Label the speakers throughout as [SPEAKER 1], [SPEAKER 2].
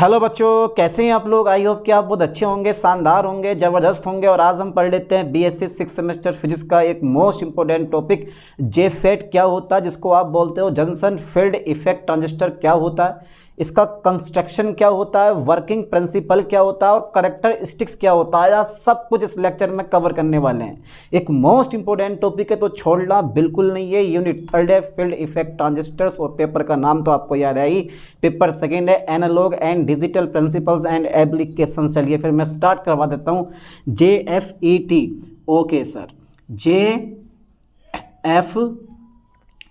[SPEAKER 1] Hello बच्चों, कैसे हैं आप लोग। आई होप कि आप बहुत अच्छे होंगे, शानदार होंगे, ज़बरदस्त होंगे। और आज हम पढ़ लेते हैं बीएससी 6 सेमेस्टर फिजिक्स का एक मोस्ट इंपॉर्टेंट टॉपिक, जेफेट क्या होता है, जिसको आप बोलते हो जंक्शन फील्ड इफेक्ट ट्रांजिस्टर क्या होता है, इसका कंस्ट्रक्शन क्या होता है, वर्किंग प्रिंसिपल क्या होता है और कैरेक्टरिस्टिक्स क्या होता है। यह सब कुछ इस लेक्चर में कवर करने वाले हैं। एक मोस्ट इंपॉर्टेंट टॉपिक है, तो छोड़ना बिल्कुल नहीं है। यूनिट 3 है फील्ड इफेक्ट ट्रांजिस्टर्स, और पेपर का नाम तो आपको याद है ही। पेपर 2 है analogue and digital principles and application. चलिए फिर मैं स्टार्ट करवा देता हूँ। JFET, ओके सर, JF,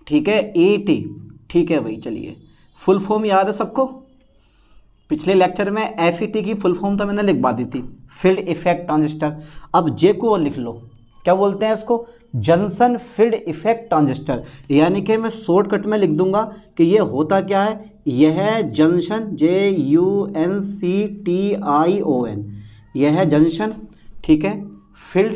[SPEAKER 1] ठीक है, ET, ठीक है भाई। चलिए फुल फॉर्म याद है सबको। पिछले लेक्चर में FET की फुल फॉर्म तो मैंने लिखवा दी थी, फील्ड इफेक्ट ट्रांजिस्टर। अब J को लिख लो, क्या बोलते हैं इसको, जंक्शन फील्ड इफेक्ट ट्रांजिस्टर। यानी कि मैं शॉर्टकट में लिख दूंगा कि ये होता क्या है। यह जंक्शन JUNCTION, यह जंक्शन, ठीक है, फील्ड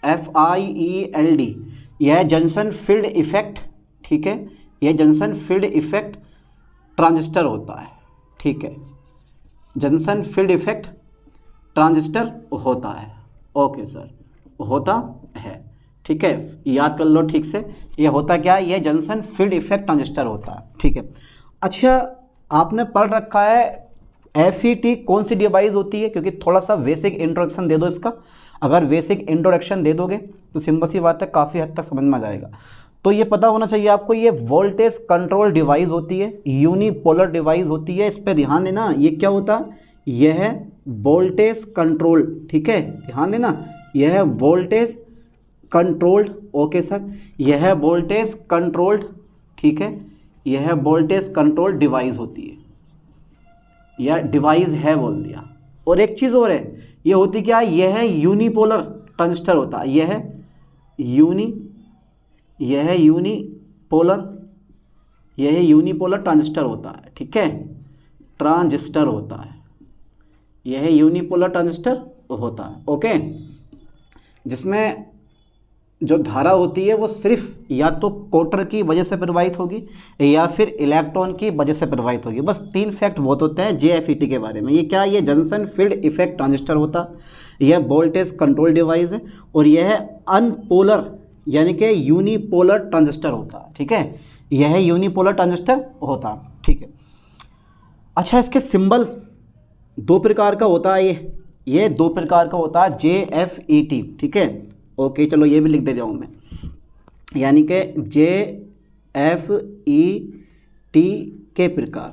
[SPEAKER 1] FIELD, यह जंक्शन फील्ड इफेक्ट, ठीक है, यह जंक्शन फील्ड इफेक्ट ट्रांजिस्टर होता है। ठीक है, जंक्शन फील्ड इफेक्ट ट्रांजिस्टर होता है। ओके सर, होता है, ठीक है, याद कर लो ठीक से। ये होता क्या है, ये जंक्शन फील्ड इफेक्ट ट्रांजिस्टर होता है। ठीक है, अच्छा आपने पढ़ रखा है FET कौन सी डिवाइस होती है, क्योंकि थोड़ा सा बेसिक इंट्रोडक्शन दे दो इसका। अगर बेसिक इंट्रोडक्शन दे दोगे तो सिंपल सी बात है, काफ़ी हद तक समझ में आ जाएगा। तो ये पता होना चाहिए आपको, ये वोल्टेज कंट्रोल डिवाइस होती है, यूनिपोलर डिवाइस होती है। इस पर ध्यान देना, ये क्या होता है, यह वोल्टेज कंट्रोल, ठीक है, ध्यान देना, यह वोल्टेज कंट्रोल्ड, ओके सर, यह वोल्टेज कंट्रोल्ड, ठीक है, यह वोल्टेज कंट्रोल डिवाइस होती है, यह डिवाइस है बोल दिया। और एक चीज़ और है, ये होती क्या है, यह यूनिपोलर ट्रांजिस्टर होता है, यह यूनिपोलर ट्रांजिस्टर होता है। ठीक है, ट्रांजिस्टर होता है, यह यूनिपोलर ट्रांजिस्टर होता है। ओके, जिसमें जो धारा होती है वो सिर्फ या तो कोटर की वजह से प्रवाहित होगी या फिर इलेक्ट्रॉन की वजह से प्रवाहित होगी। बस 3 फैक्ट बहुत होते हैं JFET के बारे में। ये क्या है, ये जंक्शन फील्ड इफेक्ट ट्रांजिस्टर होता है, यह वोल्टेज कंट्रोल डिवाइस है, और यह अनपोलर यानी कि यूनिपोलर ट्रांजिस्टर होता है। ठीक है, यह यूनिपोलर ट्रांजिस्टर होता है। ठीक है, अच्छा इसके सिंबल 2 प्रकार का होता है, ये 2 प्रकार का होता है JFET। ठीक है, ओके, चलो ये भी लिख दे रहा हूँ मैं, यानी कि JFET के प्रकार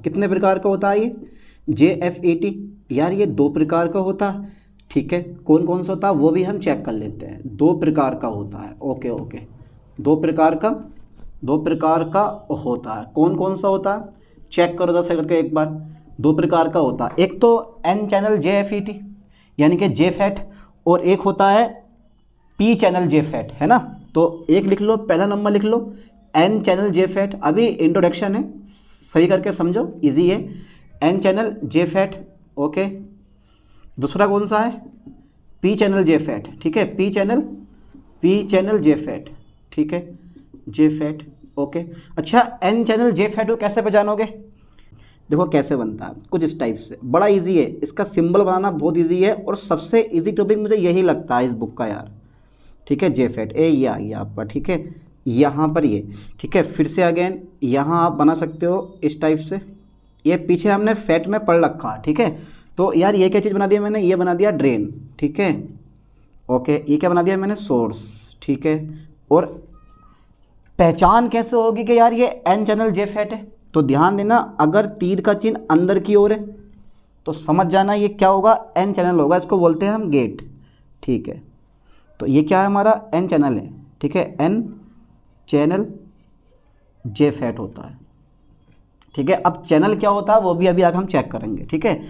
[SPEAKER 1] कितने प्रकार का होता है ये JFET। यार ये 2 प्रकार का होता है। ठीक है, कौन कौन सा होता है वो भी हम चेक कर लेते हैं। 2 प्रकार का होता है, ओके ओके, 2 प्रकार का होता है। कौन कौन सा होता है, चेक करो जैसे करके एक बार। 2 प्रकार का होता है, एक तो N चैनल JFET यानी कि JFET, और एक होता है P चैनल JFET, है ना। तो एक लिख लो, पहला नंबर लिख लो N चैनल JFET। अभी इंट्रोडक्शन है, सही करके समझो, इजी है। N channel JFET, okay. दूसरा कौन सा है, P चैनल JFET, ठीक है, P चैनल JFET, ठीक है, JFET, ओके। अच्छा N चैनल JFET को कैसे पहचानोगे, देखो कैसे बनता है, कुछ इस टाइप से, बड़ा इजी है। इसका सिंबल बनाना बहुत इजी है, और सबसे इजी टॉपिक मुझे यही लगता है इस बुक का यार। ठीक है, JFET, ये आ गया आपका, ठीक है, यहाँ पर ये, ठीक है। फिर से अगेन यहाँ आप बना सकते हो इस टाइप से, ये पीछे हमने फैट में पढ़ रखा है। ठीक है, तो यार ये क्या चीज़ बना दिया मैंने, ये बना दिया ड्रेन, ठीक है, ओके। ये क्या बना दिया मैंने, सोर्स, ठीक है। और पहचान कैसे होगी कि यार ये N चैनल JFET है, तो ध्यान देना, अगर तीर का चिन्ह अंदर की ओर है तो समझ जाना ये क्या होगा, N चैनल होगा, इसको बोलते हैं हम गेट। ठीक है, तो ये क्या है, हमारा N चैनल है, ठीक है, N चैनल JFET होता है। ठीक है, अब चैनल क्या होता है वो भी अभी आगे हम चेक करेंगे। ठीक है,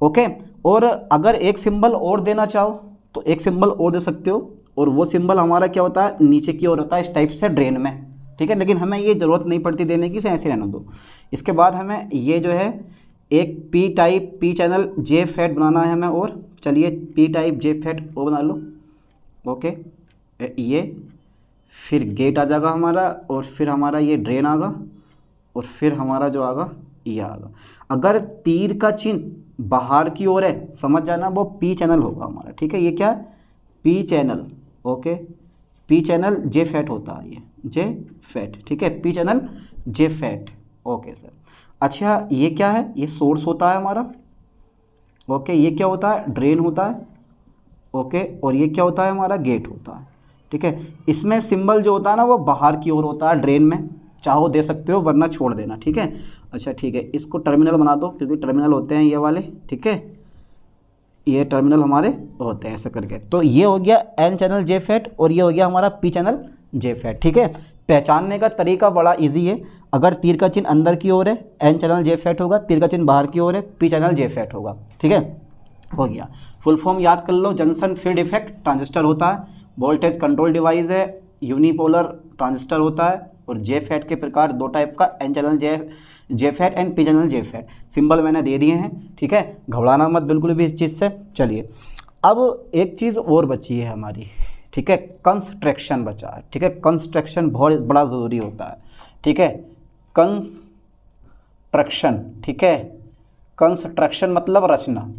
[SPEAKER 1] ओके। और अगर एक सिंबल और देना चाहो तो एक सिंबल और दे सकते हो, और वो सिंबल हमारा क्या होता है, नीचे की ओर होता है, इस टाइप से ड्रेन में। ठीक है, लेकिन हमें ये ज़रूरत नहीं पड़ती देने की, से ऐसे रहना दो। इसके बाद हमें ये जो है एक P चैनल JFET बनाना है हमें, और चलिए P टाइप JFET वो बना लो, ओके। ये फिर गेट आ जाएगा हमारा, और फिर हमारा ये ड्रेन आगा, और फिर हमारा जो आगा ये आएगा। अगर तीर का चिन्ह बाहर की ओर है, समझ जाना वो पी चैनल होगा हमारा, ठीक है। ये क्या है, P channel, okay, P channel जे फैट होता है, ये जे फैट, ठीक है, पी चैनल जे फैट, ओके सर। अच्छा ये क्या है, ये सोर्स होता है हमारा, ओके, ये क्या होता है, ड्रेन होता है, ओके, और ये क्या होता है हमारा, गेट होता है, ठीक है। इसमें सिंबल जो होता है ना वो बाहर की ओर होता है ड्रेन में, चाहो दे सकते हो वरना छोड़ देना, ठीक है। अच्छा ठीक है, इसको टर्मिनल बना दो क्योंकि टर्मिनल होते हैं ये वाले, ठीक है, ये टर्मिनल हमारे होते हैं ऐसे करके। तो ये हो गया एन चैनल जे फैट और ये हो गया हमारा पी चैनल जे फैट, ठीक है। पहचानने का तरीका बड़ा इजी है, अगर तीर का चिन्ह अंदर की ओर है एन चैनल जे फैट होगा, तीर का चिन्ह बाहर की ओर है पी चैनल जे फैट होगा, ठीक है, हो गया। फुल फॉर्म याद कर लो, जंक्शन फील्ड इफेक्ट ट्रांजिस्टर होता है, वोल्टेज कंट्रोल डिवाइस है, यूनिपोलर ट्रांजिस्टर होता है, और जे फैट के प्रकार दो टाइप का, N channel J FET and P channel J FET. Symbol मैंने दे दिए हैं, ठीक है, घबराना मत बिल्कुल भी इस चीज़ से। चलिए अब एक चीज़ और बची है हमारी, ठीक है, कंस्ट्रक्शन बचा है, ठीक है। कंस्ट्रक्शन बहुत बड़ा ज़रूरी होता है, ठीक है, कंस्ट्रक्शन, ठीक है, कंस्ट्रक्शन मतलब रचना,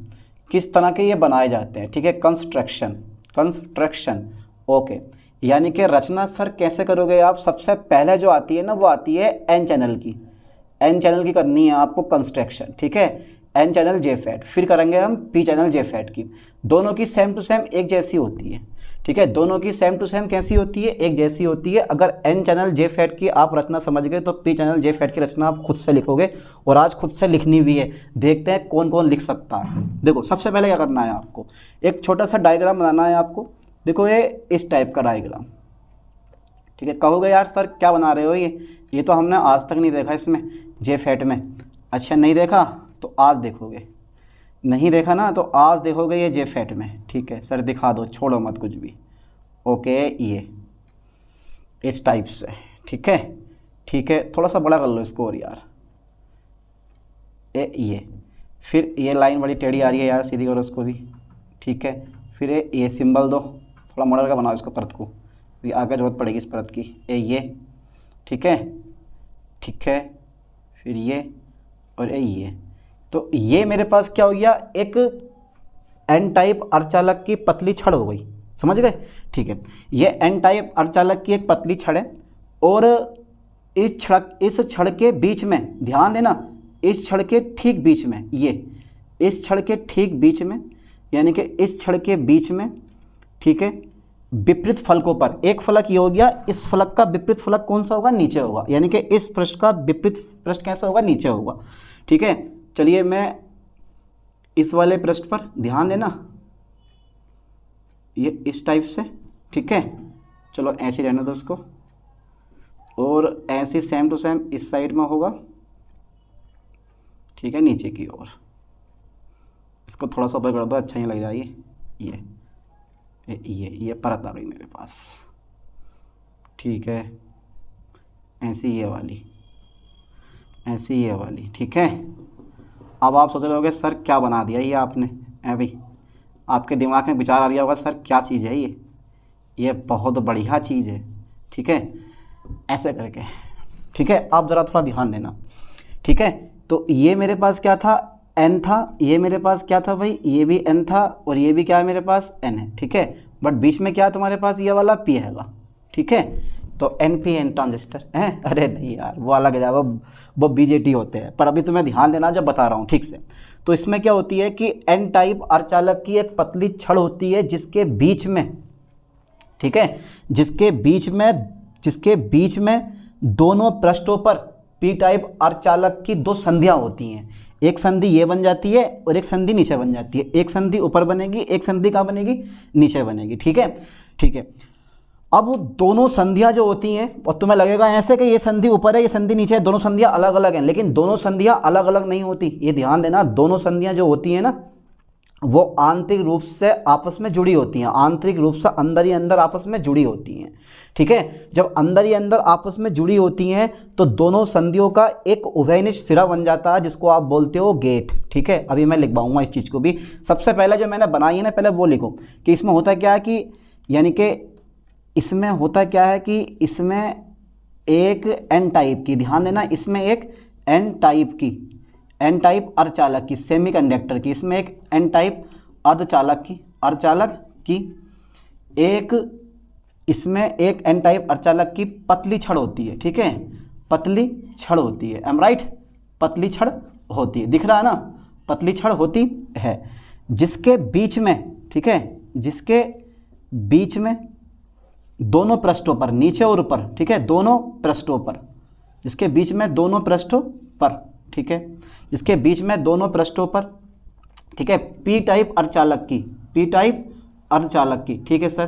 [SPEAKER 1] किस तरह के ये बनाए जाते हैं, ठीक है, कंस्ट्रक्शन, कंस्ट्रक्शन, ओके, यानी कि रचना सर कैसे करोगे आप, सबसे पहले जो आती है ना वो आती है एन चैनल की, एन चैनल की करनी है आपको कंस्ट्रक्शन, ठीक है, एन चैनल जे फैट, फिर करेंगे हम पी चैनल जे फैट की। दोनों की सेम टू सेम एक जैसी होती है, ठीक है, दोनों की सेम टू सेम कैसी होती है, एक जैसी होती है। अगर एन चैनल जे फैट की आप रचना समझ गए तो पी चैनल जे फैट की रचना आप खुद से लिखोगे, और आज खुद से लिखनी भी है। देखते हैं कौन कौन लिख सकता है। देखो सबसे पहले क्या करना है आपको, एक छोटा सा डायग्राम बनाना है आपको। देखो ये इस टाइप का डायग्राम, ठीक है। कहोगे यार सर क्या बना रहे हो, ये तो हमने आज तक नहीं देखा इसमें जे फैट में। अच्छा नहीं देखा तो आज देखोगे, नहीं देखा ना तो आज देखोगे ये जे फैट में, ठीक है। सर दिखा दो, छोड़ो मत कुछ भी, ओके, ये इस टाइप से, ठीक है, ठीक है, थोड़ा सा बड़ा कर लो इसको और यार, ये फिर ये लाइन बड़ी टेढ़ी आ रही है यार, सीधी करो उसको भी, ठीक है। फिर ये सिंबल दो, थोड़ा मॉडल का बनाओ इसको, परत को, ये आगे जरूरत पड़ेगी इस परत की, ये, ठीक है, ठीक है, फिर ये और ये। तो ये मेरे पास क्या हो गया, एक एन टाइप अर्धचालक की पतली छड़ हो गई, समझ गए, ठीक है। ये एन टाइप अर्धचालक की एक पतली छड़ है, और इस छड़ के बीच में, ध्यान देना, इस छड़ के ठीक बीच में, ये इस छड़ के ठीक बीच में, यानी कि इस छड़ के बीच में, ठीक है, विपरीत फलकों पर, एक फलक ये हो गया, इस फलक का विपरीत फलक कौन सा होगा, नीचे होगा, यानी कि इस पृष्ठ का विपरीत पृष्ठ कैसा होगा, नीचे होगा, ठीक है। चलिए मैं इस वाले पृष्ठ पर ध्यान देना, ये इस टाइप से, ठीक है, चलो ऐसे रहने दो उसको, और ऐसे सेम टू सेम इस साइड में होगा, ठीक है, नीचे की ओर। इसको थोड़ा सा ऊपर कर दो, अच्छा ही लग जाए, ये परत आ गई मेरे पास, ठीक है, ऐसी ये वाली, ऐसी ये वाली, ठीक है। अब आप सोच रहे होगे सर क्या बना दिया ये आपने, अभी आपके दिमाग में विचार आ रहा होगा सर क्या चीज़ है ये बहुत बढ़िया चीज़ है, ठीक है, ऐसे करके, ठीक है। आप ज़रा थोड़ा ध्यान देना, ठीक है। तो ये मेरे पास क्या था, एन था, ये मेरे पास क्या था भाई, ये भी एन था, और ये भी क्या है मेरे पास, एन है, ठीक है। बट बीच में क्या तुम्हारे पास, ये वाला पी हैगा, ठीक है। तो एन पी एन ट्रांजिस्टर है, अरे नहीं यार वो अलग है, वो बीजेटी होते हैं, पर अभी तुम्हें ध्यान देना जब बता रहा हूँ ठीक से। तो इसमें क्या होती है कि एन टाइप अर्धचालक की एक पतली छड़ होती है जिसके बीच में, ठीक है, जिसके बीच में दोनों पृष्ठों पर पी टाइप अर्धचालक की दो संधियां होती हैं। एक संधि ये बन जाती है और एक संधि नीचे बन जाती है, एक संधि ऊपर बनेगी, एक संधि कहाँ बनेगी, नीचे बनेगी, ठीक है, ठीक है। अब दोनों संधियां जो होती हैं, और तुम्हें लगेगा ऐसे कि ये संधि ऊपर है ये संधि नीचे है, दोनों संधियां अलग अलग हैं, लेकिन दोनों संधियां अलग अलग नहीं होती, ये ध्यान देना। दोनों संधियां जो होती हैं ना वो आंतरिक रूप से आपस में जुड़ी होती हैं, आंतरिक रूप से अंदर ही अंदर आपस में जुड़ी होती हैं, ठीक है। जब अंदर ही अंदर आपस में जुड़ी होती हैं तो दोनों संधियों का एक उभयनिष्ठ सिरा बन जाता है जिसको आप बोलते हो गेट, ठीक है। अभी मैं लिखवाऊंगा इस चीज़ को भी। सबसे पहले जो मैंने बनाई है ना, पहले वो लिखो कि इसमें होता क्या है कि, यानी कि इसमें होता क्या है कि इसमें एक एन टाइप की, ध्यान देना, इसमें एक एन टाइप की एन टाइप अर्धचालक की, सेमीकंडक्टर की, इसमें एक एन टाइप अर्धचालक की एक, इसमें एक एन टाइप अर्धचालक की पतली छड़ होती है, ठीक है, पतली छड़ होती है, एम राइट, पतली छड़ होती है, दिख रहा है ना, पतली छड़ होती है, जिसके बीच में, ठीक है, जिसके बीच में दोनों पृष्ठों पर, नीचे और ऊपर, ठीक है, दोनों पृष्ठों पर, जिसके बीच में दोनों पृष्ठों पर, ठीक है, जिसके बीच में दोनों पृष्ठों पर, ठीक है, पी टाइप अर्धचालक की, पी टाइप अर्धचालक की, ठीक है सर,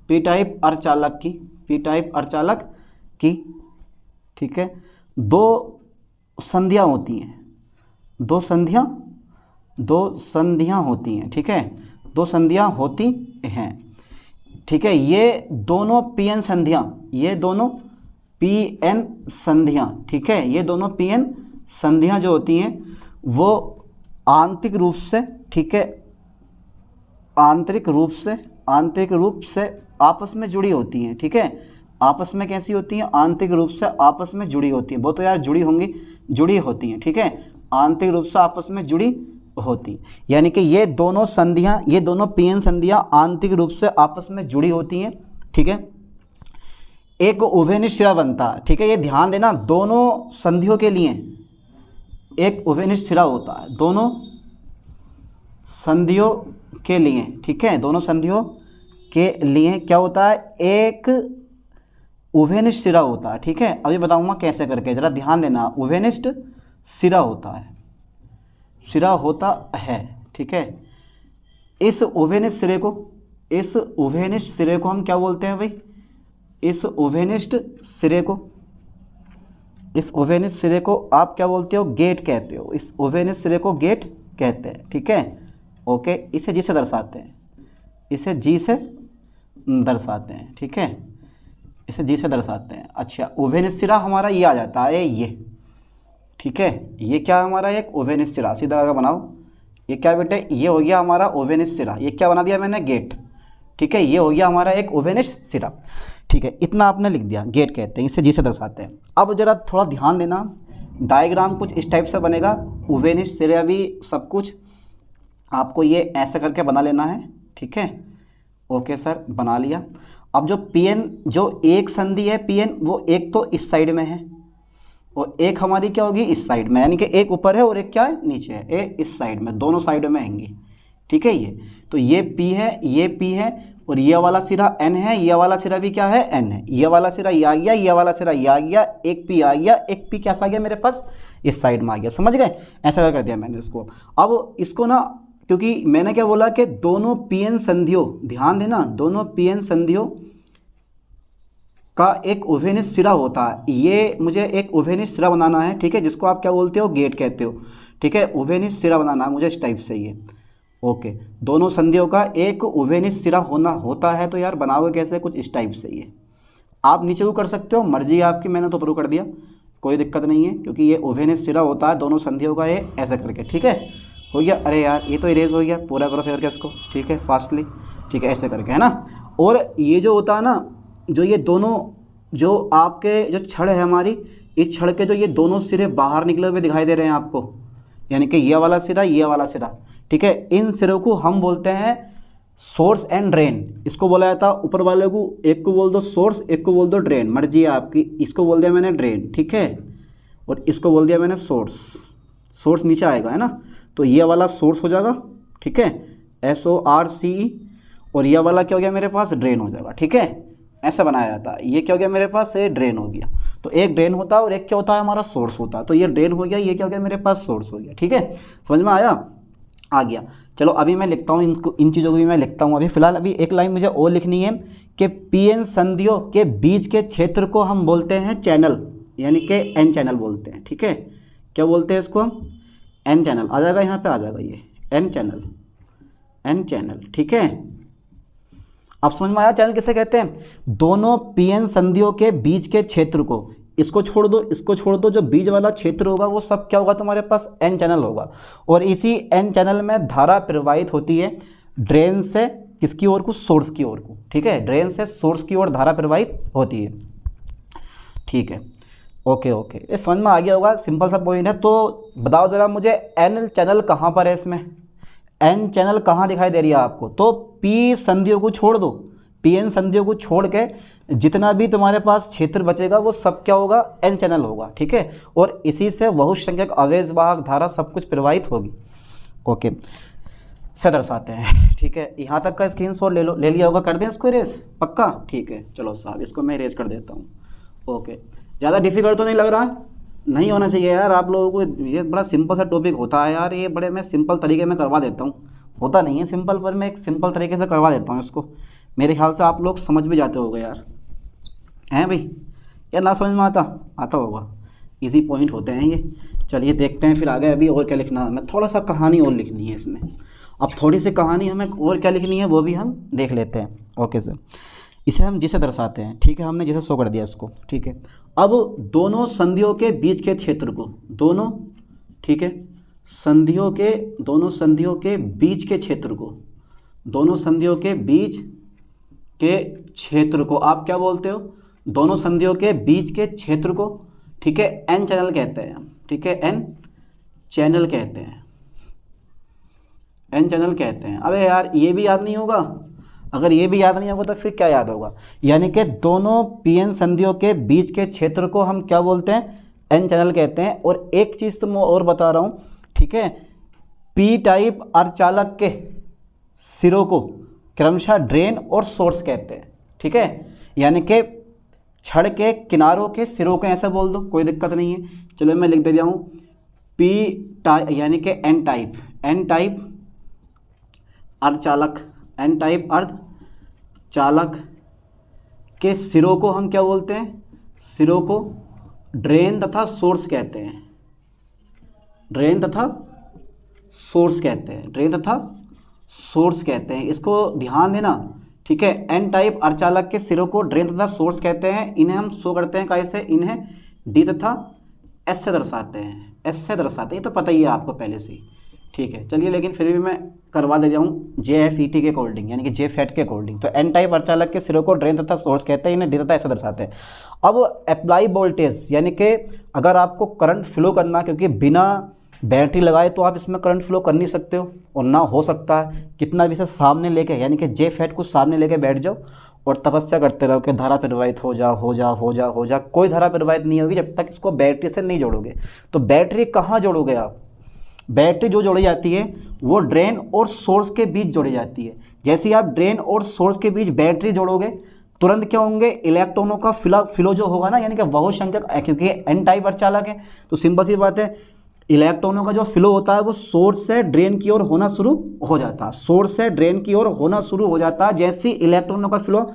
[SPEAKER 1] पी टाइप अर्धचालक की, पी टाइप अर्धचालक की, ठीक है, दो संधियाँ होती हैं, दो संधियाँ होती हैं, ठीक है, दो संधियाँ होती हैं, ठीक है, ये दोनों पी एन संधियाँ, ये दोनों पी एन संधियाँ, ठीक है, ये दोनों पी एन संधियाँ जो होती हैं वो आंतरिक रूप से, ठीक है, आंतरिक रूप से आपस में जुड़ी होती हैं, ठीक है, आपस में कैसी होती हैं, आंतरिक रूप से आपस में जुड़ी होती हैं, वो तो यार जुड़ी होती हैं, ठीक है, आंतरिक रूप से आपस में जुड़ी होती, यानी कि ये दोनों संधियाँ, ये दोनों पी एन संधियाँ आंतरिक रूप से आपस में जुड़ी होती हैं, ठीक है, एक उभयनिष्ठ सिरा बनता है, ठीक है, ये ध्यान देना, दोनों संधियों के लिए एक उभयनिष्ठ सिरा होता है, दोनों संधियों के लिए, ठीक है, दोनों संधियों के लिए क्या होता है, एक उभयनिष्ठ सिरा होता है, ठीक है, अभी बताऊंगा कैसे करके, जरा ध्यान देना, उभयनिष्ठ सिरा होता है, सिरा होता है, ठीक है, इस उभयनिष्ठ सिरे को हम क्या बोलते हैं भाई, इस उभयनिष्ठ सिरे को आप क्या बोलते हो, गेट कहते हो, इस उभयनिष्ठ सिरे को गेट कहते हैं, ठीक है, ओके, इसे जी से दर्शाते हैं, इसे जी से दर्शाते हैं, ठीक है, इसे जी से दर्शाते हैं। अच्छा, उभयनिष्ठ सिरा हमारा ये आ जाता है, ये, ठीक है, ये क्या हमारा एक उभयनिष्ठ सिरा, सीधा आगे बनाओ, ये क्या बेटे, ये हो गया हमारा उभयनिष्ठ सिरा, ये क्या बना दिया मैंने, गेट, ठीक है, ये हो गया हमारा एक उभयनिष्ठ सिरा, ठीक है, इतना आपने लिख दिया, गेट कहते हैं, इसे जी से दर्शाते हैं। अब जरा थोड़ा ध्यान देना, डायग्राम कुछ इस टाइप से बनेगा, उभयनिष्ठ सिरा भी सब कुछ आपको ये ऐसे करके बना लेना है, ठीक है, ओके सर, बना लिया। अब जो पी एन, जो एक संधि है पी एन, वो एक तो इस साइड में है और एक हमारी क्या होगी, इस साइड में, यानी कि एक ऊपर है और एक क्या है, नीचे है, ए इस साइड में, दोनों साइड में आएंगी, ठीक है, ये तो ये पी है, ये पी है, और ये वाला सिरा एन है, ये वाला सिरा भी क्या है, एन है, ये वाला सिरा ये आ गया, ये वाला सिरा ये आ गया, एक पी आ गया, एक पी कैसा आ गया मेरे पास, इस साइड में आ गया, समझ गए, ऐसा कर दिया मैंने इसको। अब इसको ना, क्योंकि मैंने क्या बोला कि दोनों पी एन संधियों, ध्यान देना, दोनों पी एन संधियों का एक उभयनिष्ठ सिरा होता है, ये मुझे एक उभयनिष्ठ सिरा बनाना है, ठीक है, जिसको आप क्या बोलते हो, गेट कहते हो, ठीक है, उभयनिष्ठ सिरा बनाना है मुझे इस टाइप से, ये ओके, दोनों संधियों का एक उभयनिष्ठ सिरा होता है, तो यार बनाओगे कैसे, कुछ इस टाइप से, ये आप नीचे को कर सकते हो, मर्जी है आपकी, मैंने तो ऊपर कर दिया, कोई दिक्कत नहीं है, क्योंकि ये उभयनिष्ठ सिरा होता है दोनों संधियों का, ये ऐसा करके, ठीक है, हो गया, अरे यार ये तो इरेज हो गया, पूरा करो शेयर के इसको, ठीक है, फास्टली, ठीक है, ऐसे करके, है ना। और ये जो होता है ना, जो ये दोनों, जो आपके जो छड़ है हमारी, इस छड़ के जो ये दोनों सिरे बाहर निकले हुए दिखाई दे रहे हैं आपको, यानी कि ये वाला सिरा, ये वाला सिरा, ठीक है, इन सिरों को हम बोलते हैं सोर्स एंड ड्रेन, इसको बोला जाता है, ऊपर वाले को एक को बोल दो सोर्स, एक को बोल दो ड्रेन, मर्जी है आपकी, इसको बोल दिया मैंने ड्रेन, ठीक है, और इसको बोल दिया मैंने सोर्स, सोर्स नीचे आएगा, है ना, तो ये वाला सोर्स हो जाएगा, ठीक है, SORCE, और ये वाला क्या हो गया मेरे पास, ड्रेन हो जाएगा, ठीक है, ऐसा बनाया जाता है। ये क्या हो गया मेरे पास, ये ड्रेन हो गया, तो एक ड्रेन होता है और एक क्या होता है हमारा, सोर्स होता है, तो ये ड्रेन हो गया, ये क्या हो गया मेरे पास, सोर्स हो गया, ठीक है, समझ में आया, आ गया। चलो अभी मैं लिखता हूँ इनको, इन चीज़ों को भी मैं लिखता हूँ अभी फिलहाल, अभी एक लाइन मुझे और लिखनी है कि पीएन संधियों के बीच के क्षेत्र को हम बोलते हैं चैनल, यानी कि एन चैनल बोलते हैं, ठीक है, क्या बोलते हैं इसको हम, एन चैनल, आ जाएगा यहाँ पे, आ जाएगा ये एन चैनल, एन चैनल, ठीक है। अब समझ में आया चैनल किसे कहते हैं, दोनों पीएन संधियों के बीच के क्षेत्र को, इसको छोड़ दो, इसको छोड़ दो, जो बीच वाला क्षेत्र होगा वो सब क्या होगा तुम्हारे पास, एन चैनल होगा, और इसी एन चैनल में धारा प्रवाहित होती है ड्रेन से किसकी ओर को, सोर्स की ओर को, ठीक है, ड्रेन से सोर्स की ओर धारा प्रवाहित होती है, ठीक है। ओके ओके, ये समझ में आ गया होगा, सिंपल सा पॉइंट है। तो बताओ ज़रा मुझे एन चैनल कहाँ पर है इसमें, एन चैनल कहाँ दिखाई दे रही है आपको? तो पी संधियों को छोड़ दो, पी एन संधियों को छोड़ के जितना भी तुम्हारे पास क्षेत्र बचेगा वो सब क्या होगा? एन चैनल होगा, ठीक है। और इसी से बहुसंख्यक आवेश वाहक धारा सब कुछ प्रवाहित होगी। ओके, से दर्शाते हैं, ठीक है। यहाँ तक का स्क्रीनशॉट ले लिया होगा, कर दें इसको इरेज, पक्का? ठीक है, चलो साहब इसको मैं इरेज कर देता हूँ। ओके, ज़्यादा डिफिकल्ट तो नहीं लग रहा? नहीं होना चाहिए यार आप लोगों को, ये बड़ा सिंपल सा टॉपिक होता है यार, ये बड़े मैं सिंपल तरीके में करवा देता हूँ। होता नहीं है सिंपल, पर मैं एक सिंपल तरीके से करवा देता हूँ इसको। मेरे ख्याल से आप लोग समझ भी जाते होगे यार, हैं भाई? यार ना समझ में आता होगा, इजी पॉइंट होते हैं ये। चलिए देखते हैं फिर आगे अभी और क्या लिखना है। हमें थोड़ा सा कहानी और लिखनी है इसमें, अब थोड़ी सी कहानी हमें और क्या लिखनी है वो भी हम देख लेते हैं। ओके सर, इसे हम जिसे दर्शाते हैं, ठीक है, हमने जैसे शो कर दिया इसको, ठीक है। अब दोनों संधियों के बीच के क्षेत्र को, दोनों, ठीक है, दोनों संधियों के बीच के क्षेत्र को, दोनों संधियों के बीच के क्षेत्र को आप क्या बोलते हो? दोनों संधियों के बीच के क्षेत्र को, ठीक है, एन चैनल कहते हैं, ठीक है, एन चैनल कहते हैं, एन चैनल कहते हैं। अबे यार ये भी याद नहीं होगा? अगर ये भी याद नहीं होगा तो फिर क्या याद होगा? यानी कि दोनों पी एन संधियों के बीच के क्षेत्र को हम क्या बोलते हैं? एन चैनल कहते हैं। और एक चीज़ तो मैं और बता रहा हूँ, ठीक है, पी टाइप अर्धचालक के सिरों को क्रमशः ड्रेन और सोर्स कहते हैं, ठीक है। यानी कि छड़ के किनारों के सिरों को ऐसे बोल दो, कोई दिक्कत नहीं है। चलो मैं लिख दे रहा हूँ, पी टाइप यानी कि एन टाइप अर्धचालक, एन टाइप अर्धचालक के सिरों को हम क्या बोलते हैं? सिरों को ड्रेन तथा सोर्स कहते हैं, ड्रेन तथा सोर्स कहते हैं, ड्रेन तथा सोर्स कहते हैं। इसको ध्यान देना, ठीक है। एन टाइप अर्धचालक के सिरों को ड्रेन तथा सोर्स कहते हैं। इन्हें हम शो करते हैं कैसे? इन्हें डी तथा एस से दर्शाते हैं, एस से दर्शाते हैं, ये तो पता ही है आपको पहले से, ठीक है। चलिए लेकिन फिर भी मैं करवा दे जाऊँ JFET के अकॉर्डिंग, यानी कि JFET के अकॉर्डिंग। तो एन टाइप अर्धचालक के सिरों को ड्रेन तथा सोर्स कहते हैं, इन्हें डी तथा एस से दर्शाते हैं। अब अप्लाई वोल्टेज, यानी कि अगर आपको करंट फ्लो करना, क्योंकि बिना बैटरी लगाए तो आप इसमें करंट फ्लो कर नहीं सकते हो, और ना हो सकता है कितना भी इसे सामने लेके, यानी कि JFET को सामने लेके बैठ जाओ और तपस्या करते रहो कि धारा प्रवाहित हो जा, कोई धारा प्रवाहित नहीं होगी जब तक इसको बैटरी से नहीं जोड़ोगे। तो बैटरी कहाँ जोड़ोगे आप? बैटरी जो जोड़ी जाती है वो ड्रेन और सोर्स के बीच जोड़ी जाती है। जैसे ही आप ड्रेन और सोर्स के बीच बैटरी जोड़ोगे, तुरंत क्या होंगे? इलेक्ट्रॉनों का फ्लो जो होगा ना, यानी कि बहुसंख्यक, क्योंकि एन टाइप अर्धचालक है तो सिंपल सी बात है, इलेक्ट्रॉनों का जो फ्लो होता है वो सोर्स से ड्रेन की ओर होना शुरू हो जाता है, सोर्स से ड्रेन की ओर होना शुरू हो जाता है। जैसे इलेक्ट्रॉनों का फ्लो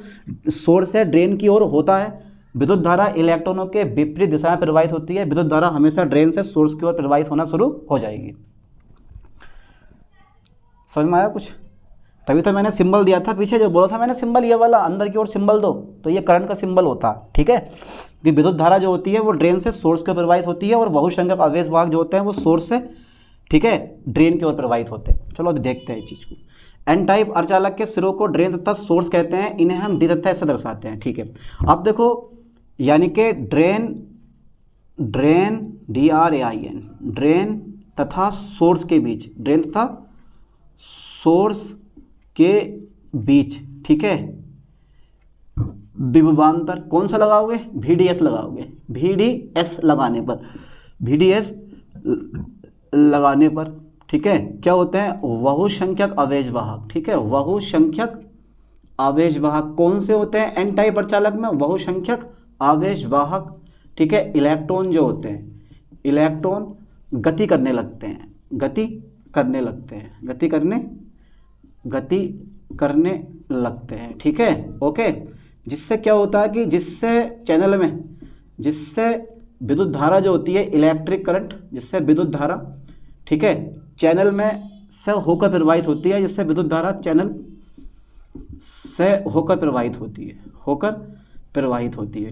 [SPEAKER 1] सोर्स से ड्रेन की ओर होता है, विद्युत धारा इलेक्ट्रॉनों के विपरीत दिशा में प्रवाहित होती है। विद्युत धारा हमेशा ड्रेन से सोर्स की ओर प्रवाहित होना शुरू हो जाएगी। समझ में आया कुछ? तभी तो मैंने सिंबल दिया था पीछे, जो बोला था मैंने सिंबल ये वाला, अंदर की ओर सिंबल दो, तो ये करंट का सिंबल होता, ठीक है। कि विद्युत धारा जो होती है वो ड्रेन से सोर्स की ओर प्रवाहित होती है, और बहुसंख्यक आवेश वाहक जो होते हैं वो सोर्स से, ठीक है, ड्रेन की ओर प्रवाहित होते हैं। चलो अभी देखते हैं इस चीज़ को। एन टाइप अर्धचालक के सिरों को ड्रेन तथा सोर्स कहते हैं, इन्हें हम डी तथा ऐसे दर्शाते हैं, ठीक है। अब देखो, यानी कि ड्रेन DRAIN, ड्रेन तथा सोर्स के बीच, ड्रेन तथा सोर्स के बीच, ठीक है, विभवांतर कौन सा लगाओगे? VDS लगाओगे। VDS लगाने पर, ठीक है, क्या होते हैं? बहुसंख्यक आवेश वाहक, ठीक है, बहुसंख्यक आवेश वाहक कौन से होते हैं? एन टाइप अर्धचालक में बहुसंख्यक आवेश वाहक, ठीक है। इलेक्ट्रॉन जो होते हैं, इलेक्ट्रॉन गति करने लगते हैं, गति करने लगते हैं, ठीक है, ओके। जिससे क्या होता है कि जिससे चैनल में, जिससे विद्युत धारा जो होती है, इलेक्ट्रिक करंट, जिससे विद्युत धारा, ठीक है, चैनल में से होकर प्रवाहित होती है, जिससे विद्युत धारा चैनल से होकर प्रवाहित होती है,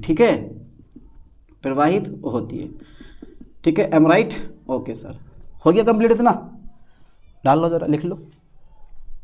[SPEAKER 1] ठीक है, प्रवाहित होती है, ठीक है। Am right? ओके सर, हो गया कंप्लीट इतना? डाल लो जरा, लिख लो।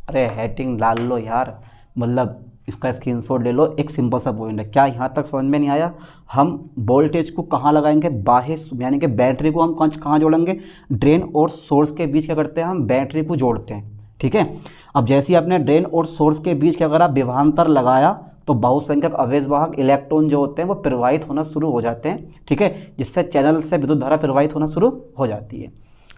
[SPEAKER 1] अरे हेडिंग डाल लो यार, मतलब इसका स्क्रीनशॉट ले लो। एक सिंपल सा पॉइंट है, क्या यहाँ तक समझ में नहीं आया? हम वोल्टेज को कहाँ लगाएंगे? बाहर, यानी कि बैटरी को हम कहाँ जोड़ेंगे? ड्रेन और सोर्स के बीच क्या करते हैं? हम बैटरी को जोड़ते हैं, ठीक है। अब जैसे ही आपने ड्रेन और सोर्स के बीच क्या करा? विभवांतर लगाया, तो बहुसंख्यक अवयव वाहक इलेक्ट्रॉन जो होते हैं वो प्रवाहित होना शुरू हो जाते हैं, ठीक है, जिससे चैनल से विद्युत धारा प्रवाहित होना शुरू हो जाती है,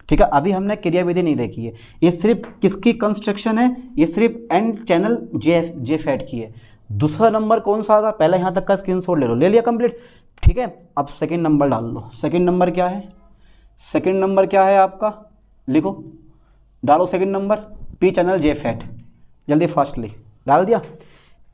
[SPEAKER 1] ठीक है। अभी हमने क्रियाविधि नहीं देखी है, ये सिर्फ किसकी कंस्ट्रक्शन है? ये सिर्फ एन चैनल जे फैट की है। दूसरा नंबर कौन सा आएगा? पहले यहाँ तक का स्क्रीनशॉट ले लो, ले लिया कंप्लीट, ठीक है। अब सेकंड नंबर डाल लो। सेकंड नंबर क्या है? सेकंड नंबर क्या है आपका? लिखो, डालो सेकंड नंबर, पी चैनल जे फैट। जल्दी फास्टली डाल दिया,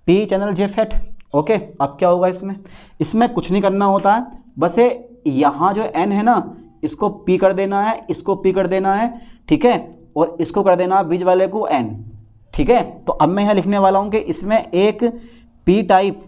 [SPEAKER 1] पी चैनल जे फैट, ओके। अब क्या होगा इसमें? इसमें कुछ नहीं करना होता है, बस ये यहाँ जो एन है ना, इसको पी कर देना है, इसको पी कर देना है, ठीक है, और इसको कर देना बीच वाले को एन, ठीक है। तो अब मैं यहाँ लिखने वाला हूँ कि इसमें एक पी टाइप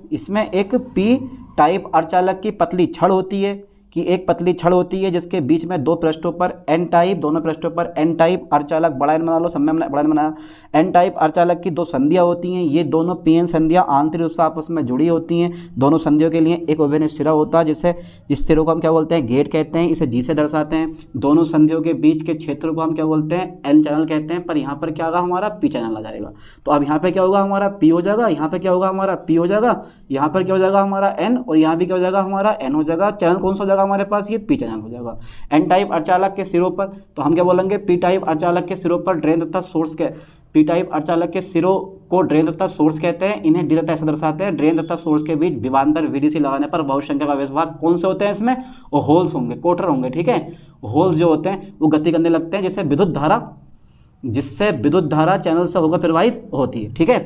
[SPEAKER 1] अर्धचालक की पतली छड़ होती है, कि एक पतली छड़ होती है जिसके बीच में दो पृष्ठों पर एन टाइप, दोनों पृष्ठों पर एन टाइप अर्धचालक, बड़ा एन बना लो, सब में बड़ा एन बनाया, एन टाइप अर्धचालक की दो संधियाँ होती हैं। ये दोनों पी एन संधियाँ आंतरिक रूप से आपस में जुड़ी होती हैं। दोनों संधियों के लिए एक अभिन्न सिरा होता है, जिस सिरे को हम क्या बोलते हैं? गेट कहते हैं, इसे जी से दर्शाते हैं। दोनों संधियों के बीच के क्षेत्र को हम क्या बोलते हैं? एन चैनल कहते हैं। पर यहाँ पर क्या होगा? हमारा पी चैनल आ जाएगा। तो अब यहाँ पर क्या होगा? हमारा पी हो जाएगा, यहाँ पर क्या होगा? हमारा पी हो जाएगा, यहाँ पर क्या हो जाएगा? हमारा एन, और यहाँ भी क्या हो जाएगा? हमारा एन हो जाएगा। चैनल कौन सा हो जाएगा हमारे पास? ये पी चैनल हो जाएगा। एन टाइप अर्धचालक के सिरों पर, तो हम क्या बोलेंगे? पी टाइप अर्धचालक के सिरों पर ड्रेन तथा सोर्स के, पी टाइप अर्धचालक के सिरों को ड्रेन तथा सोर्स कहते हैं। इन्हें डी तथा ऐसे दर्शाते हैं। ड्रेन तथा सोर्स के बीच विभवांतर वीडीसी लगाने पर बहुसंख्यक अवयव वाहक कौन से होते हैं? इसमें वो होल्स होंगे, कोटर होंगे, ठीक है। होल्स जो होते हैं वो गति करने लगते हैं, जिससे विद्युत धारा चैनल से होकर प्रवाहित होती है, ठीक है।